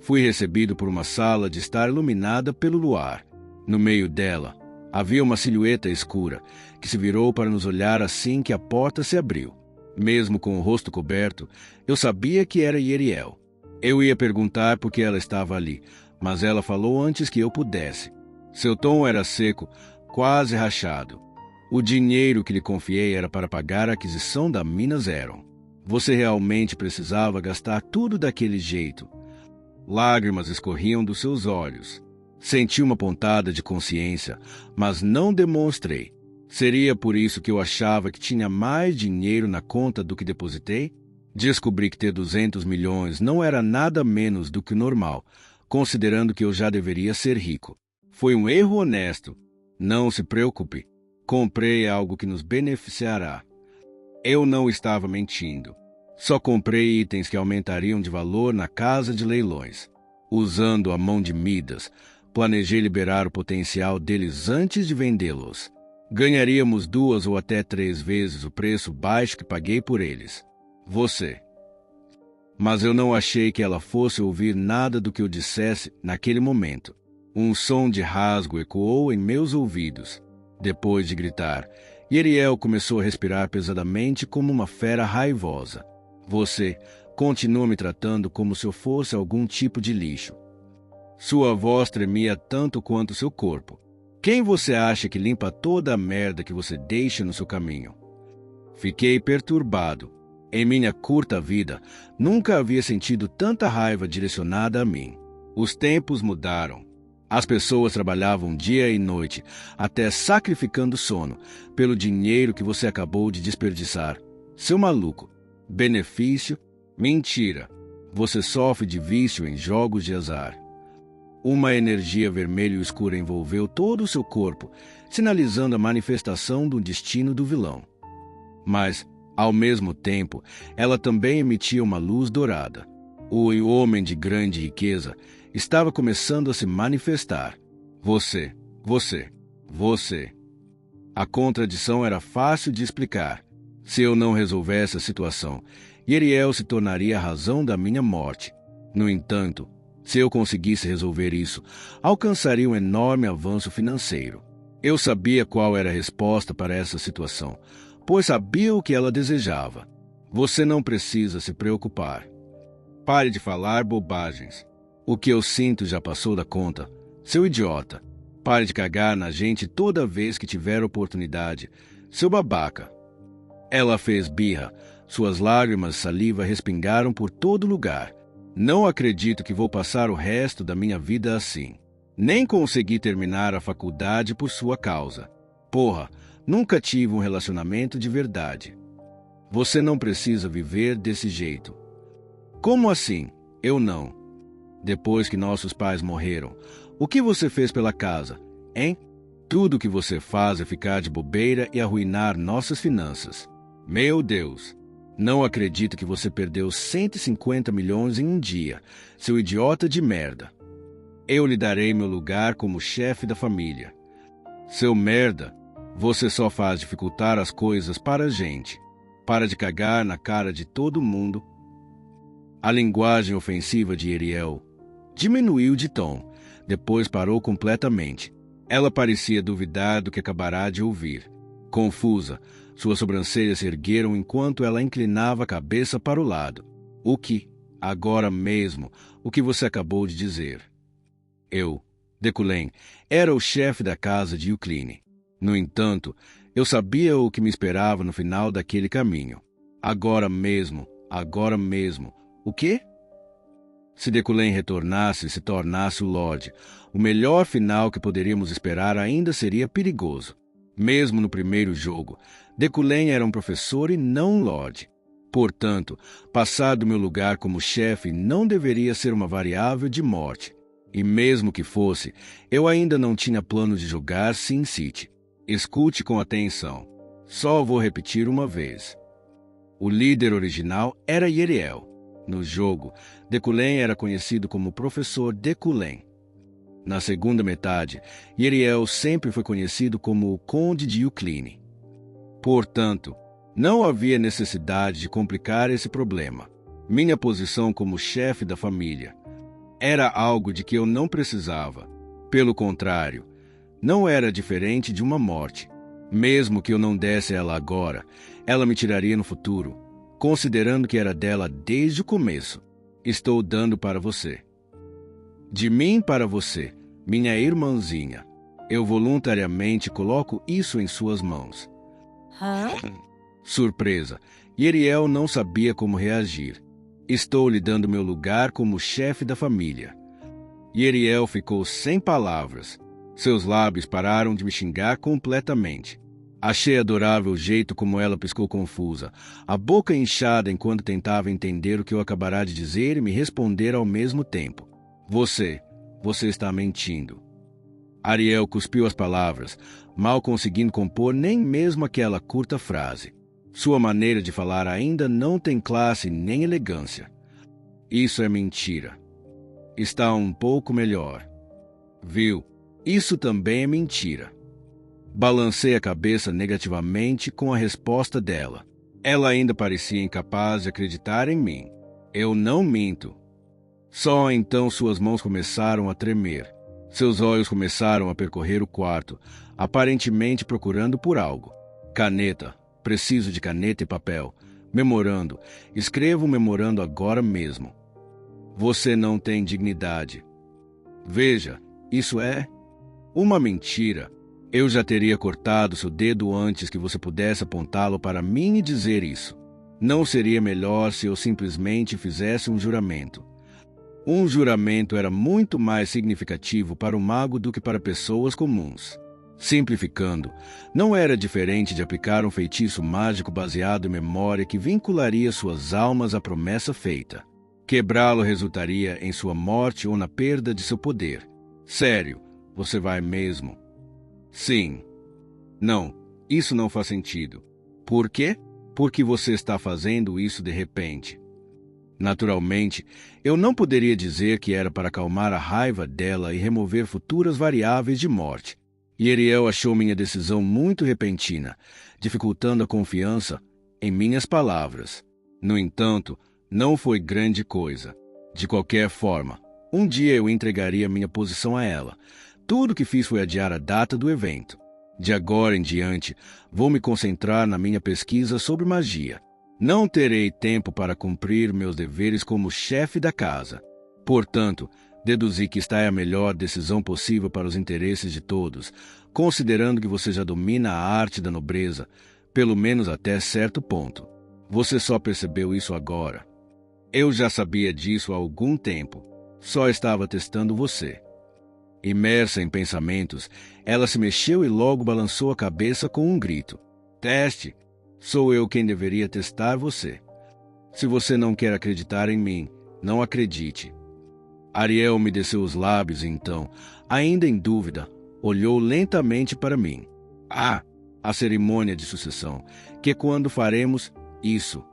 Fui recebido por uma sala de estar iluminada pelo luar. No meio dela, havia uma silhueta escura que se virou para nos olhar assim que a porta se abriu. Mesmo com o rosto coberto, eu sabia que era Yeriel. Eu ia perguntar por que ela estava ali, mas ela falou antes que eu pudesse. Seu tom era seco, quase rachado. O dinheiro que lhe confiei era para pagar a aquisição da mina Zero. Você realmente precisava gastar tudo daquele jeito. Lágrimas escorriam dos seus olhos. Senti uma pontada de consciência, mas não demonstrei. Seria por isso que eu achava que tinha mais dinheiro na conta do que depositei? Descobri que ter 200 milhões não era nada menos do que o normal, considerando que eu já deveria ser rico. Foi um erro honesto. Não se preocupe. Comprei algo que nos beneficiará. Eu não estava mentindo. Só comprei itens que aumentariam de valor na casa de leilões. Usando a mão de Midas, planejei liberar o potencial deles antes de vendê-los. Ganharíamos 2 ou até 3 vezes o preço baixo que paguei por eles. Você. Mas eu não achei que ela fosse ouvir nada do que eu dissesse naquele momento. Um som de rasgo ecoou em meus ouvidos. Depois de gritar, Yeriel começou a respirar pesadamente como uma fera raivosa. Você continua me tratando como se eu fosse algum tipo de lixo. Sua voz tremia tanto quanto seu corpo. Quem você acha que limpa toda a merda que você deixa no seu caminho? Fiquei perturbado. Em minha curta vida, nunca havia sentido tanta raiva direcionada a mim. Os tempos mudaram. As pessoas trabalhavam dia e noite, até sacrificando sono, pelo dinheiro que você acabou de desperdiçar. Seu maluco. Benefício? Mentira. Você sofre de vício em jogos de azar. Uma energia vermelho escura envolveu todo o seu corpo, sinalizando a manifestação do destino do vilão. Mas, ao mesmo tempo, ela também emitia uma luz dourada. O homem de grande riqueza estava começando a se manifestar. Você. A contradição era fácil de explicar. Se eu não resolvesse a situação, Yeriel se tornaria a razão da minha morte. No entanto, se eu conseguisse resolver isso, alcançaria um enorme avanço financeiro. Eu sabia qual era a resposta para essa situação, pois sabia o que ela desejava. Você não precisa se preocupar. Pare de falar bobagens. O que eu sinto já passou da conta. Seu idiota. Pare de cagar na gente toda vez que tiver oportunidade. Seu babaca. Ela fez birra. Suas lágrimas de saliva respingaram por todo lugar. Não acredito que vou passar o resto da minha vida assim. Nem consegui terminar a faculdade por sua causa. Porra, nunca tive um relacionamento de verdade. Você não precisa viver desse jeito. Como assim? Eu não. Depois que nossos pais morreram, o que você fez pela casa, hein? Tudo o que você faz é ficar de bobeira e arruinar nossas finanças. Meu Deus! Não acredito que você perdeu 150 milhões em um dia, seu idiota de merda. Eu lhe darei meu lugar como chefe da família. Seu merda, você só faz dificultar as coisas para a gente. Para de cagar na cara de todo mundo. A linguagem ofensiva de Yeriel diminuiu de tom, depois parou completamente. Ela parecia duvidar do que acabará de ouvir. Confusa, suas sobrancelhas se ergueram enquanto ela inclinava a cabeça para o lado. O que, agora mesmo, o que você acabou de dizer? Eu, Deculen, era o chefe da casa de Eucline. No entanto, eu sabia o que me esperava no final daquele caminho. Agora mesmo. O quê? Se Deculen retornasse e se tornasse o Lorde, o melhor final que poderíamos esperar ainda seria perigoso. Mesmo no primeiro jogo, Deculen era um professor e não um Lorde. Portanto, passar do meu lugar como chefe não deveria ser uma variável de morte. E mesmo que fosse, eu ainda não tinha plano de jogar SimCity. Escute com atenção. Só vou repetir uma vez. O líder original era Yeriel. No jogo, Decullen era conhecido como Professor Decullen. Na segunda metade, Yeriel sempre foi conhecido como o Conde de Yucline. Portanto, não havia necessidade de complicar esse problema. Minha posição como chefe da família era algo de que eu não precisava. Pelo contrário, não era diferente de uma morte. Mesmo que eu não desse ela agora, ela me tiraria no futuro, considerando que era dela desde o começo. Estou dando para você. De mim para você, minha irmãzinha. Eu voluntariamente coloco isso em suas mãos. Surpresa. Yeriel não sabia como reagir. Estou lhe dando meu lugar como chefe da família. Yeriel ficou sem palavras. Seus lábios pararam de me xingar completamente. Achei adorável o jeito como ela piscou confusa, a boca inchada enquanto tentava entender o que eu acabara de dizer e me responder ao mesmo tempo. Você está mentindo. Ariel cuspiu as palavras, mal conseguindo compor nem mesmo aquela curta frase. Sua maneira de falar ainda não tem classe nem elegância. Isso é mentira. Está um pouco melhor. Viu? Isso também é mentira. Balancei a cabeça negativamente com a resposta dela. Ela ainda parecia incapaz de acreditar em mim. Eu não minto. Só então suas mãos começaram a tremer. Seus olhos começaram a percorrer o quarto, aparentemente procurando por algo. Caneta. Preciso de caneta e papel. Memorando. Escrevo um memorando agora mesmo. Você não tem dignidade. Veja, isso é uma mentira. Eu já teria cortado seu dedo antes que você pudesse apontá-lo para mim e dizer isso. Não seria melhor se eu simplesmente fizesse um juramento? Um juramento era muito mais significativo para o mago do que para pessoas comuns. Simplificando, não era diferente de aplicar um feitiço mágico baseado em memória que vincularia suas almas à promessa feita. Quebrá-lo resultaria em sua morte ou na perda de seu poder. Sério, você vai mesmo? Sim. Não, isso não faz sentido. Por quê? Porque você está fazendo isso de repente. Naturalmente, eu não poderia dizer que era para acalmar a raiva dela e remover futuras variáveis de morte. Yeriel achou minha decisão muito repentina, dificultando a confiança em minhas palavras. No entanto, não foi grande coisa. De qualquer forma, um dia eu entregaria minha posição a ela. Tudo o que fiz foi adiar a data do evento. De agora em diante, vou me concentrar na minha pesquisa sobre magia. Não terei tempo para cumprir meus deveres como chefe da casa. Portanto, deduzi que esta é a melhor decisão possível para os interesses de todos, considerando que você já domina a arte da nobreza, pelo menos até certo ponto. Você só percebeu isso agora. Eu já sabia disso há algum tempo. Só estava testando você. Imersa em pensamentos, ela se mexeu e logo balançou a cabeça com um grito. Teste! Sou eu quem deveria testar você. Se você não quer acreditar em mim, não acredite. Ariel umedeceu os lábios e então, ainda em dúvida, olhou lentamente para mim. A cerimônia de sucessão, que quando faremos isso?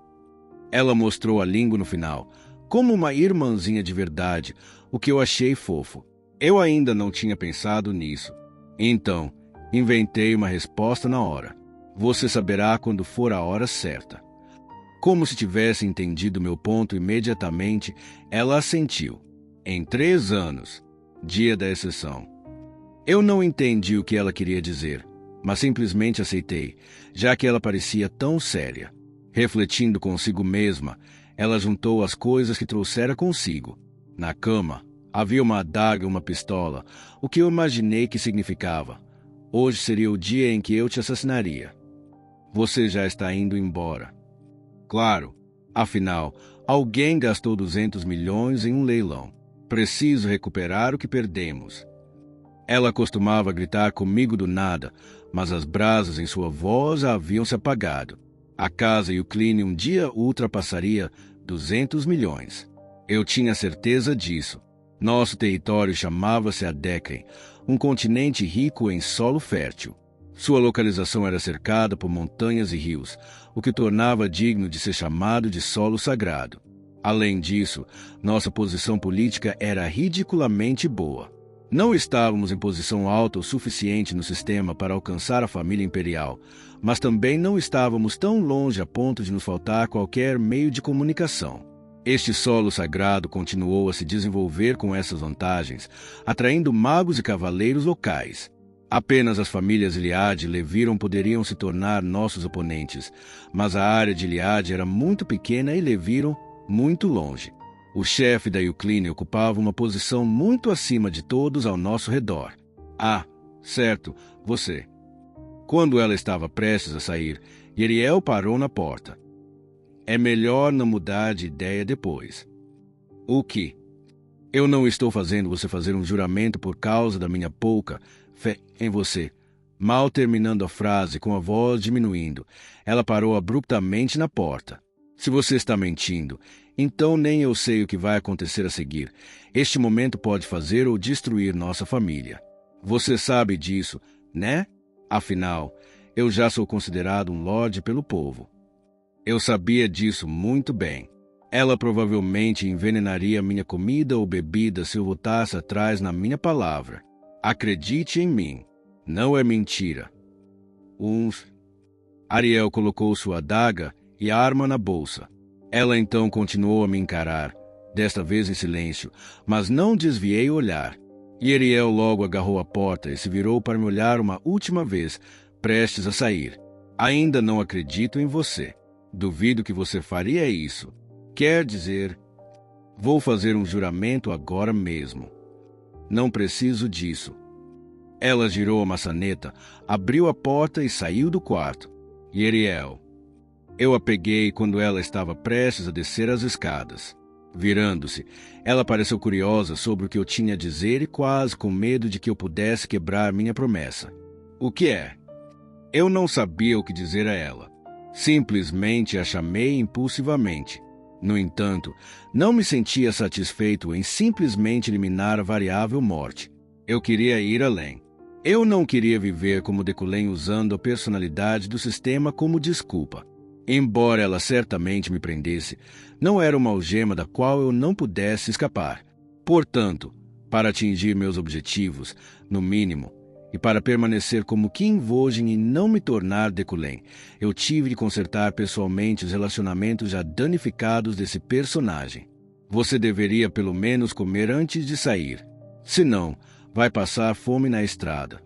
Ela mostrou a língua no final, como uma irmãzinha de verdade, o que eu achei fofo. Eu ainda não tinha pensado nisso. Então, inventei uma resposta na hora. Você saberá quando for a hora certa. Como se tivesse entendido meu ponto imediatamente, ela assentiu. Em 3 anos, dia da exceção. Eu não entendi o que ela queria dizer, mas simplesmente aceitei, já que ela parecia tão séria. Refletindo consigo mesma, ela juntou as coisas que trouxera consigo. Na cama, havia uma adaga e uma pistola, o que eu imaginei que significava. Hoje seria o dia em que eu te assassinaria. Você já está indo embora. Claro, afinal, alguém gastou 200 milhões em um leilão. Preciso recuperar o que perdemos. Ela costumava gritar comigo do nada, mas as brasas em sua voz haviam se apagado. A casa Yucline um dia ultrapassaria 200 milhões. Eu tinha certeza disso. Nosso território chamava-se Adecren, um continente rico em solo fértil. Sua localização era cercada por montanhas e rios, o que tornava digno de ser chamado de solo sagrado. Além disso, nossa posição política era ridiculamente boa. Não estávamos em posição alta o suficiente no sistema para alcançar a família imperial, mas também não estávamos tão longe a ponto de nos faltar qualquer meio de comunicação. Este solo sagrado continuou a se desenvolver com essas vantagens, atraindo magos e cavaleiros locais. Apenas as famílias Iliade e Leviron poderiam se tornar nossos oponentes, mas a área de Iliade era muito pequena e Leviron muito longe. O chefe da Eucline ocupava uma posição muito acima de todos ao nosso redor. Ah, certo, você. Quando ela estava prestes a sair, Yeriel parou na porta. É melhor não mudar de ideia depois. O que? Eu não estou fazendo você fazer um juramento por causa da minha pouca fé em você. Mal terminando a frase, com a voz diminuindo, ela parou abruptamente na porta. Se você está mentindo, então nem eu sei o que vai acontecer a seguir. Este momento pode fazer ou destruir nossa família. Você sabe disso, né? Afinal, eu já sou considerado um lorde pelo povo. Eu sabia disso muito bem. Ela provavelmente envenenaria minha comida ou bebida se eu voltasse atrás na minha palavra. Acredite em mim. Não é mentira. Ariel colocou sua adaga e arma na bolsa. Ela então continuou a me encarar, desta vez em silêncio, mas não desviei o olhar. E Ariel logo agarrou a porta e se virou para me olhar uma última vez, prestes a sair. Ainda não acredito em você. Duvido que você faria isso. Quer dizer, vou fazer um juramento agora mesmo. Não preciso disso. Ela girou a maçaneta, abriu a porta e saiu do quarto. Yeriel. Eu a peguei quando ela estava prestes a descer as escadas. Virando-se, ela pareceu curiosa sobre o que eu tinha a dizer e quase com medo de que eu pudesse quebrar minha promessa. O que é? Eu não sabia o que dizer a ela. Simplesmente a chamei impulsivamente. No entanto, não me sentia satisfeito em simplesmente eliminar a variável morte. Eu queria ir além. Eu não queria viver como Deculém usando a personalidade do sistema como desculpa. Embora ela certamente me prendesse, não era uma algema da qual eu não pudesse escapar. Portanto, para atingir meus objetivos, no mínimo, e para permanecer como Kim Vogin e não me tornar Deculém, eu tive de consertar pessoalmente os relacionamentos já danificados desse personagem. Você deveria pelo menos comer antes de sair. Senão, vai passar fome na estrada.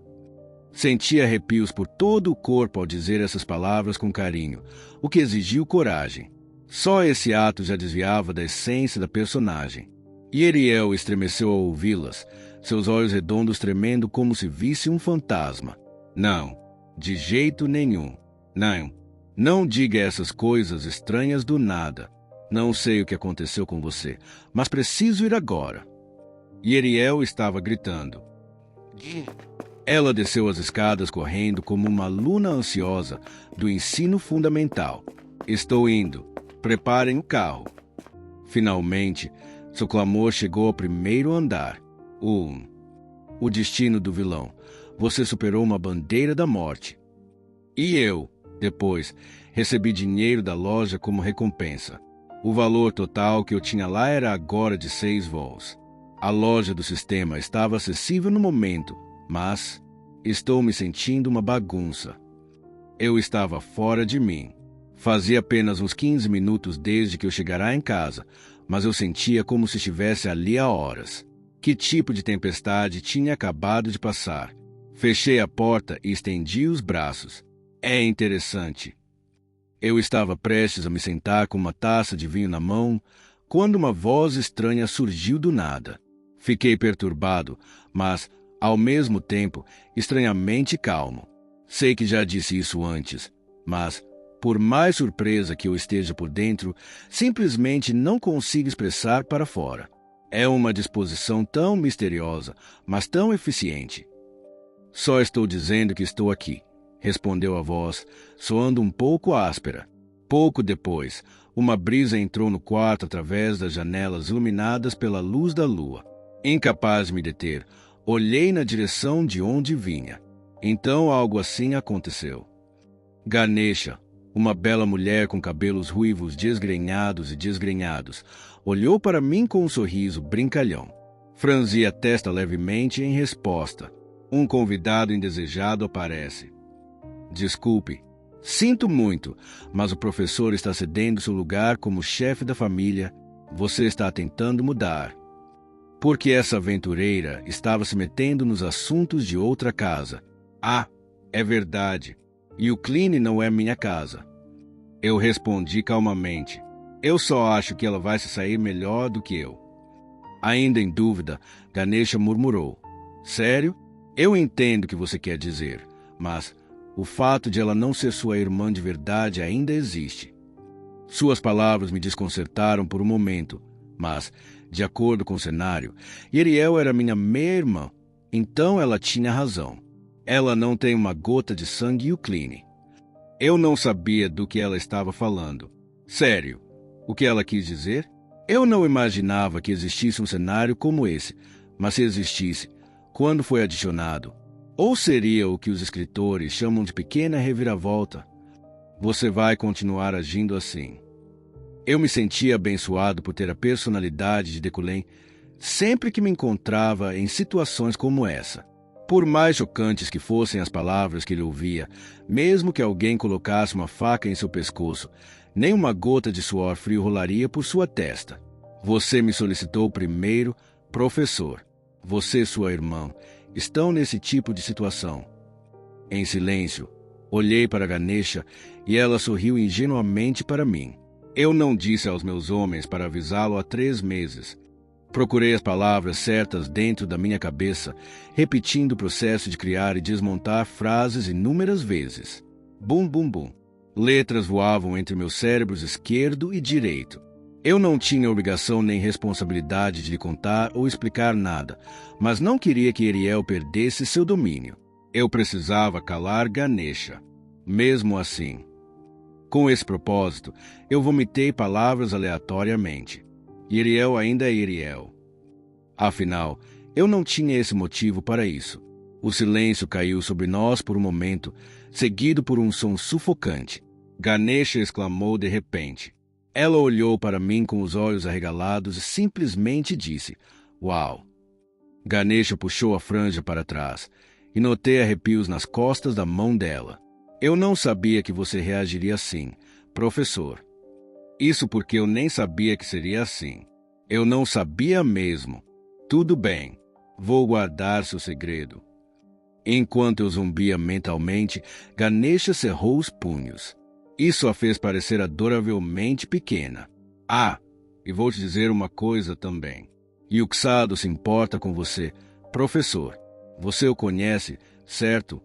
Senti arrepios por todo o corpo ao dizer essas palavras com carinho, o que exigiu coragem. Só esse ato já desviava da essência da personagem. E Ariel estremeceu ao ouvi-las, seus olhos redondos tremendo como se visse um fantasma. Não, de jeito nenhum. Não diga essas coisas estranhas do nada. Não sei o que aconteceu com você, mas preciso ir agora. E Ariel estava gritando. Ela desceu as escadas correndo como uma aluna ansiosa do ensino fundamental. Estou indo. Preparem o carro. Finalmente, seu clamor chegou ao primeiro andar. O destino do vilão. Você superou uma bandeira da morte. E eu, depois, recebi dinheiro da loja como recompensa. O valor total que eu tinha lá era agora de 6 vols. A loja do sistema estava acessível no momento, mas estou me sentindo uma bagunça. Eu estava fora de mim. Fazia apenas uns 15 minutos desde que eu chegara em casa, mas eu sentia como se estivesse ali há horas. Que tipo de tempestade tinha acabado de passar? Fechei a porta e estendi os braços. É interessante. Eu estava prestes a me sentar com uma taça de vinho na mão, quando uma voz estranha surgiu do nada. Fiquei perturbado, mas, ao mesmo tempo, estranhamente calmo. Sei que já disse isso antes, mas, por mais surpresa que eu esteja por dentro, simplesmente não consigo expressar para fora. É uma disposição tão misteriosa, mas tão eficiente. Só estou dizendo que estou aqui, respondeu a voz, soando um pouco áspera. Pouco depois, uma brisa entrou no quarto através das janelas iluminadas pela luz da lua. Incapaz de me deter, olhei na direção de onde vinha. Então algo assim aconteceu. Ganesha, uma bela mulher com cabelos ruivos desgrenhados, olhou para mim com um sorriso brincalhão. Franzi a testa levemente em resposta. Um convidado indesejado aparece. Desculpe. Sinto muito, mas o professor está cedendo seu lugar como chefe da família. Você está tentando mudar. Porque essa aventureira estava se metendo nos assuntos de outra casa. Ah, é verdade. E o Kline não é minha casa. Eu respondi calmamente. Eu só acho que ela vai se sair melhor do que eu. Ainda em dúvida, Ganesha murmurou. Sério? Eu entendo o que você quer dizer, mas o fato de ela não ser sua irmã de verdade ainda existe. Suas palavras me desconcertaram por um momento, mas, de acordo com o cenário, Yeriel era minha meia-irmã, então ela tinha razão. Ela não tem uma gota de sangue e o Kline. Eu não sabia do que ela estava falando. Sério, o que ela quis dizer? Eu não imaginava que existisse um cenário como esse, mas se existisse, quando foi adicionado? Ou seria o que os escritores chamam de pequena reviravolta? Você vai continuar agindo assim. Eu me sentia abençoado por ter a personalidade de Decolen sempre que me encontrava em situações como essa. Por mais chocantes que fossem as palavras que ele ouvia, mesmo que alguém colocasse uma faca em seu pescoço, nem uma gota de suor frio rolaria por sua testa. Você me solicitou primeiro, professor. Você e sua irmã estão nesse tipo de situação. Em silêncio, olhei para Ganesha e ela sorriu ingenuamente para mim. Eu não disse aos meus homens para avisá-lo há 3 meses. Procurei as palavras certas dentro da minha cabeça, repetindo o processo de criar e desmontar frases inúmeras vezes. Bum, bum, bum. Letras voavam entre meus cérebros esquerdo e direito. Eu não tinha obrigação nem responsabilidade de lhe contar ou explicar nada, mas não queria que Yeriel perdesse seu domínio. Eu precisava calar Ganesha. Mesmo assim, com esse propósito, eu vomitei palavras aleatoriamente. Yeriel ainda é Yeriel. Afinal, eu não tinha esse motivo para isso. O silêncio caiu sobre nós por um momento, seguido por um som sufocante. Ganesha exclamou de repente. Ela olhou para mim com os olhos arregalados e simplesmente disse, "Uau!" Ganesha puxou a franja para trás e notei arrepios nas costas da mão dela. Eu não sabia que você reagiria assim, professor. Isso porque eu nem sabia que seria assim. Eu não sabia mesmo. Tudo bem, vou guardar seu segredo. Enquanto eu zumbia mentalmente, Ganesha cerrou os punhos. Isso a fez parecer adoravelmente pequena. Ah, e vou te dizer uma coisa também. Yuxado se importa com você, professor. Você o conhece, certo?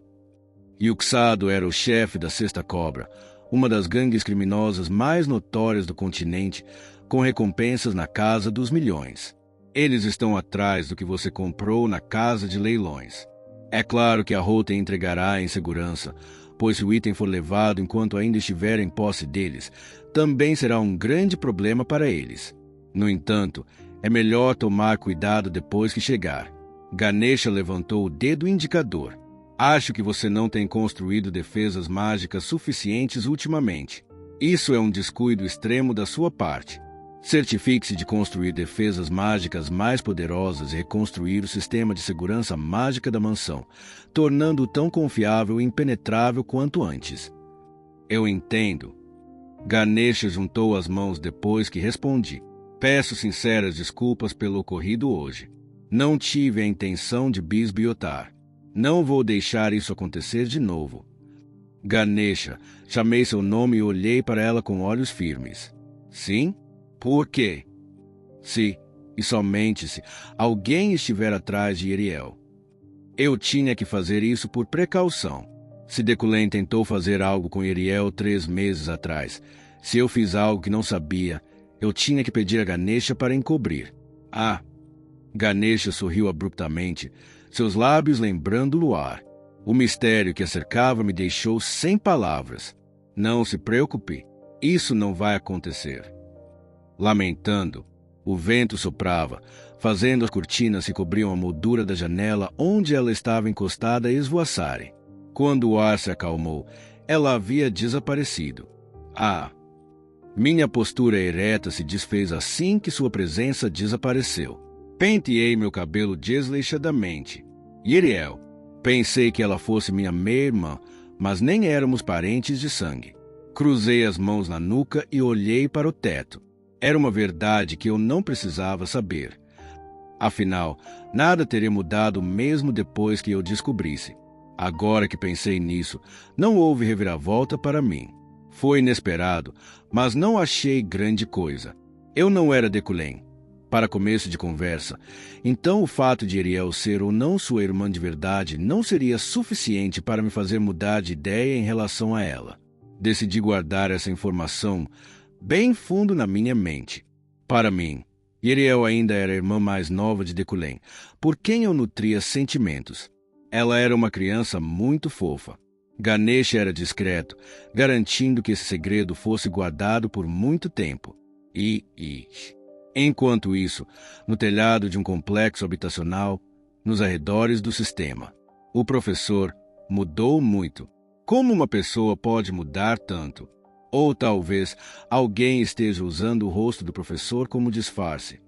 Yuxado era o chefe da Sexta Cobra, uma das gangues criminosas mais notórias do continente, com recompensas na casa dos milhões. Eles estão atrás do que você comprou na casa de leilões. É claro que a Roten entregará em segurança, pois se o item for levado enquanto ainda estiver em posse deles, também será um grande problema para eles. No entanto, é melhor tomar cuidado depois que chegar. Ganesha levantou o dedo indicador. Acho que você não tem construído defesas mágicas suficientes ultimamente. Isso é um descuido extremo da sua parte. Certifique-se de construir defesas mágicas mais poderosas e reconstruir o sistema de segurança mágica da mansão, tornando-o tão confiável e impenetrável quanto antes. Eu entendo. Ganesha juntou as mãos depois que respondi. Peço sinceras desculpas pelo ocorrido hoje. Não tive a intenção de bisbilhotar. Não vou deixar isso acontecer de novo. Ganesha, chamei seu nome e olhei para ela com olhos firmes. Sim? Por quê? Se, e somente se, alguém estiver atrás de Yeriel. Eu tinha que fazer isso por precaução. Se Decolen tentou fazer algo com Yeriel 3 meses atrás, se eu fiz algo que não sabia, eu tinha que pedir a Ganesha para encobrir. Ah! Ganesha sorriu abruptamente, seus lábios lembrando o luar. O mistério que a cercava me deixou sem palavras. Não se preocupe, isso não vai acontecer. Lamentando, O vento soprava, fazendo as cortinas que cobriam a moldura da janela onde ela estava encostada esvoaçarem. Quando o ar se acalmou, ela havia desaparecido. Minha postura ereta se desfez assim que sua presença desapareceu. Penteei meu cabelo desleixadamente. Yeriel. Pensei que ela fosse minha meia-irmã, mas nem éramos parentes de sangue. Cruzei as mãos na nuca e olhei para o teto. Era uma verdade que eu não precisava saber. Afinal, nada teria mudado mesmo depois que eu descobrisse. Agora que pensei nisso, não houve reviravolta para mim. Foi inesperado, mas não achei grande coisa. Eu não era Deculém. Para começo de conversa, então o fato de Yeriel ser ou não sua irmã de verdade não seria suficiente para me fazer mudar de ideia em relação a ela. Decidi guardar essa informação bem fundo na minha mente. Para mim, Yeriel ainda era a irmã mais nova de Deculém, por quem eu nutria sentimentos. Ela era uma criança muito fofa. Ganesha era discreto, garantindo que esse segredo fosse guardado por muito tempo. Enquanto isso, no telhado de um complexo habitacional, nos arredores do sistema, o professor mudou muito. Como uma pessoa pode mudar tanto? Ou talvez alguém esteja usando o rosto do professor como disfarce.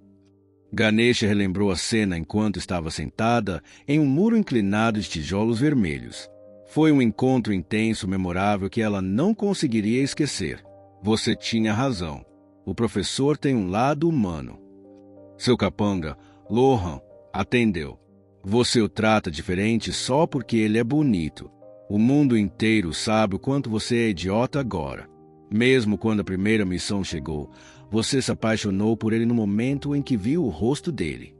Ganesha relembrou a cena enquanto estava sentada em um muro inclinado de tijolos vermelhos. Foi um encontro intenso, memorável, que ela não conseguiria esquecer. Você tinha razão. O professor tem um lado humano. Seu capanga, Lohan, atendeu. Você o trata diferente só porque ele é bonito. O mundo inteiro sabe o quanto você é idiota agora. Mesmo quando a primeira missão chegou, você se apaixonou por ele no momento em que viu o rosto dele.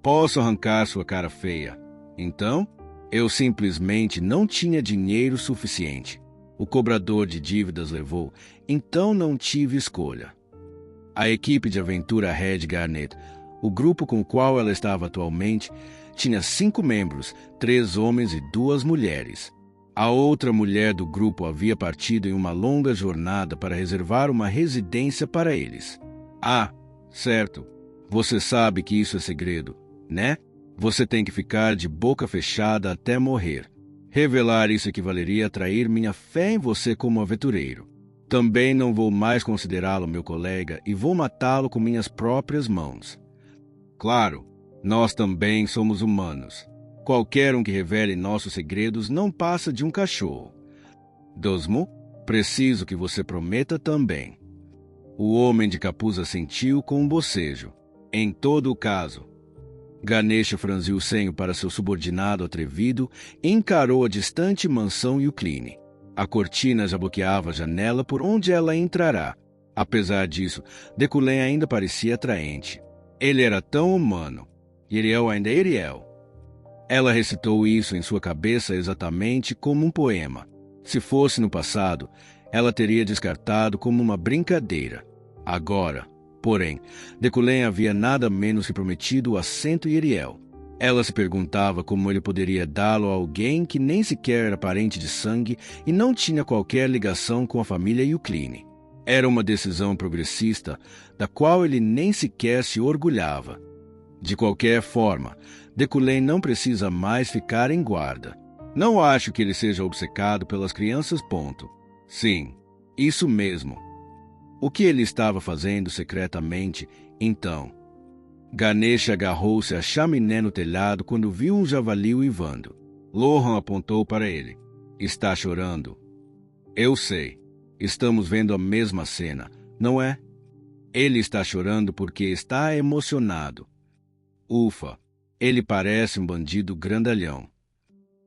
Posso arrancar sua cara feia. Então, eu simplesmente não tinha dinheiro suficiente. O cobrador de dívidas levou, então não tive escolha. A equipe de aventura Red Garnet, o grupo com o qual ela estava atualmente, tinha 5 membros, 3 homens e 2 mulheres. A outra mulher do grupo havia partido em uma longa jornada para reservar uma residência para eles. Certo. Você sabe que isso é segredo, né? Você tem que ficar de boca fechada até morrer. Revelar isso equivaleria a trair minha fé em você como aventureiro. Também não vou mais considerá-lo meu colega e vou matá-lo com minhas próprias mãos. Claro, nós também somos humanos. Qualquer um que revele nossos segredos não passa de um cachorro. Dosmo, preciso que você prometa também. O homem de capuz assentiu com um bocejo. Em todo o caso. Ganesha franziu o senho para seu subordinado atrevido e encarou a distante mansão Yukline. A cortina já bloqueava a janela por onde ela entrará. Apesar disso, Deculém ainda parecia atraente. Ele era tão humano. Yeriel ainda é Yeriel. Ela recitou isso em sua cabeça exatamente como um poema. Se fosse no passado, ela teria descartado como uma brincadeira. Agora, porém, Deculém havia nada menos que prometido o assento Yeriel. Ela se perguntava como ele poderia dá-lo a alguém que nem sequer era parente de sangue e não tinha qualquer ligação com a família Yukline. Era uma decisão progressista, da qual ele nem sequer se orgulhava. De qualquer forma, Deculém não precisa mais ficar em guarda. Não acho que ele seja obcecado pelas crianças, ponto. Sim, isso mesmo. O que ele estava fazendo secretamente, então? Ganesha agarrou-se à chaminé no telhado quando viu um javali uivando. Lohan apontou para ele. Está chorando? Eu sei. Estamos vendo a mesma cena, não é? Ele está chorando porque está emocionado. Ufa, ele parece um bandido grandalhão.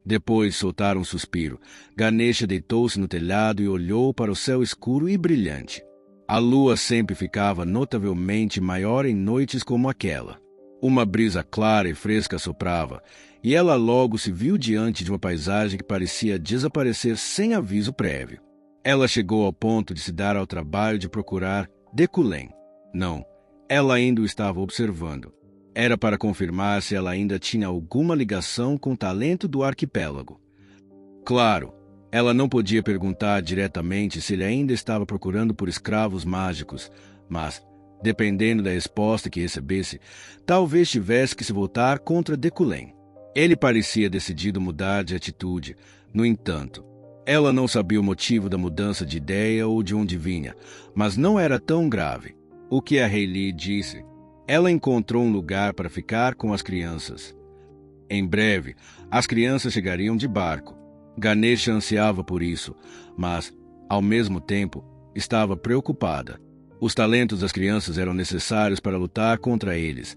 Depois soltaram um suspiro. Ganesha deitou-se no telhado e olhou para o céu escuro e brilhante. A lua sempre ficava notavelmente maior em noites como aquela. Uma brisa clara e fresca soprava, e ela logo se viu diante de uma paisagem que parecia desaparecer sem aviso prévio. Ela chegou ao ponto de se dar ao trabalho de procurar Deculém. Não, ela ainda o estava observando. Era para confirmar se ela ainda tinha alguma ligação com o talento do arquipélago. Claro, ela não podia perguntar diretamente se ele ainda estava procurando por escravos mágicos, mas, Dependendo da resposta que recebesse, talvez tivesse que se voltar contra Deculém. Ele parecia decidido mudar de atitude. No entanto, ela não sabia o motivo da mudança de ideia ou de onde vinha, mas não era tão grave. O que a Hayley disse? Ela encontrou um lugar para ficar com as crianças. Em breve, as crianças chegariam de barco. Ganesha ansiava por isso, mas, ao mesmo tempo, estava preocupada. Os talentos das crianças eram necessários para lutar contra eles,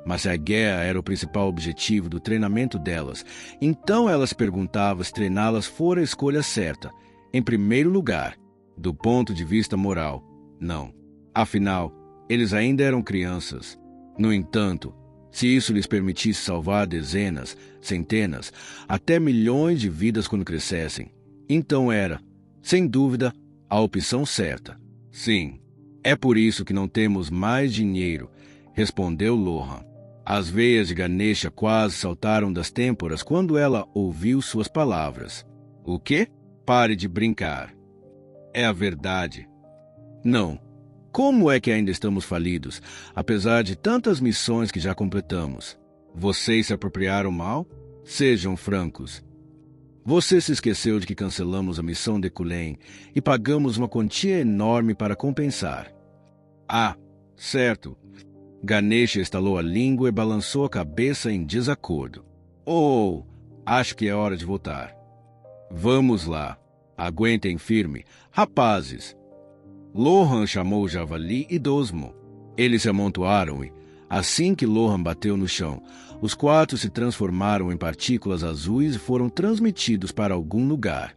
mas se a guerra era o principal objetivo do treinamento delas, então ela se perguntava se treiná-las fora a escolha certa. Em primeiro lugar, do ponto de vista moral, não. Afinal, eles ainda eram crianças. No entanto, se isso lhes permitisse salvar dezenas, centenas, até milhões de vidas quando crescessem, então era, sem dúvida, a opção certa. Sim, é por isso que não temos mais dinheiro, respondeu Lohan. As veias de Ganesha quase saltaram das têmporas quando ela ouviu suas palavras. O quê? Pare de brincar. É a verdade. Não. Como é que ainda estamos falidos, apesar de tantas missões que já completamos? Vocês se apropriaram mal? Sejam francos. Você se esqueceu de que cancelamos a missão de Cullen e pagamos uma quantia enorme para compensar. Ah, certo. Ganesha estalou a língua e balançou a cabeça em desacordo. Oh, acho que é hora de voltar. Vamos lá. Aguentem firme. Rapazes. Lohan chamou Javali e Dosmo. Eles se amontoaram e, assim que Lohan bateu no chão, os quatro se transformaram em partículas azuis e foram transmitidos para algum lugar.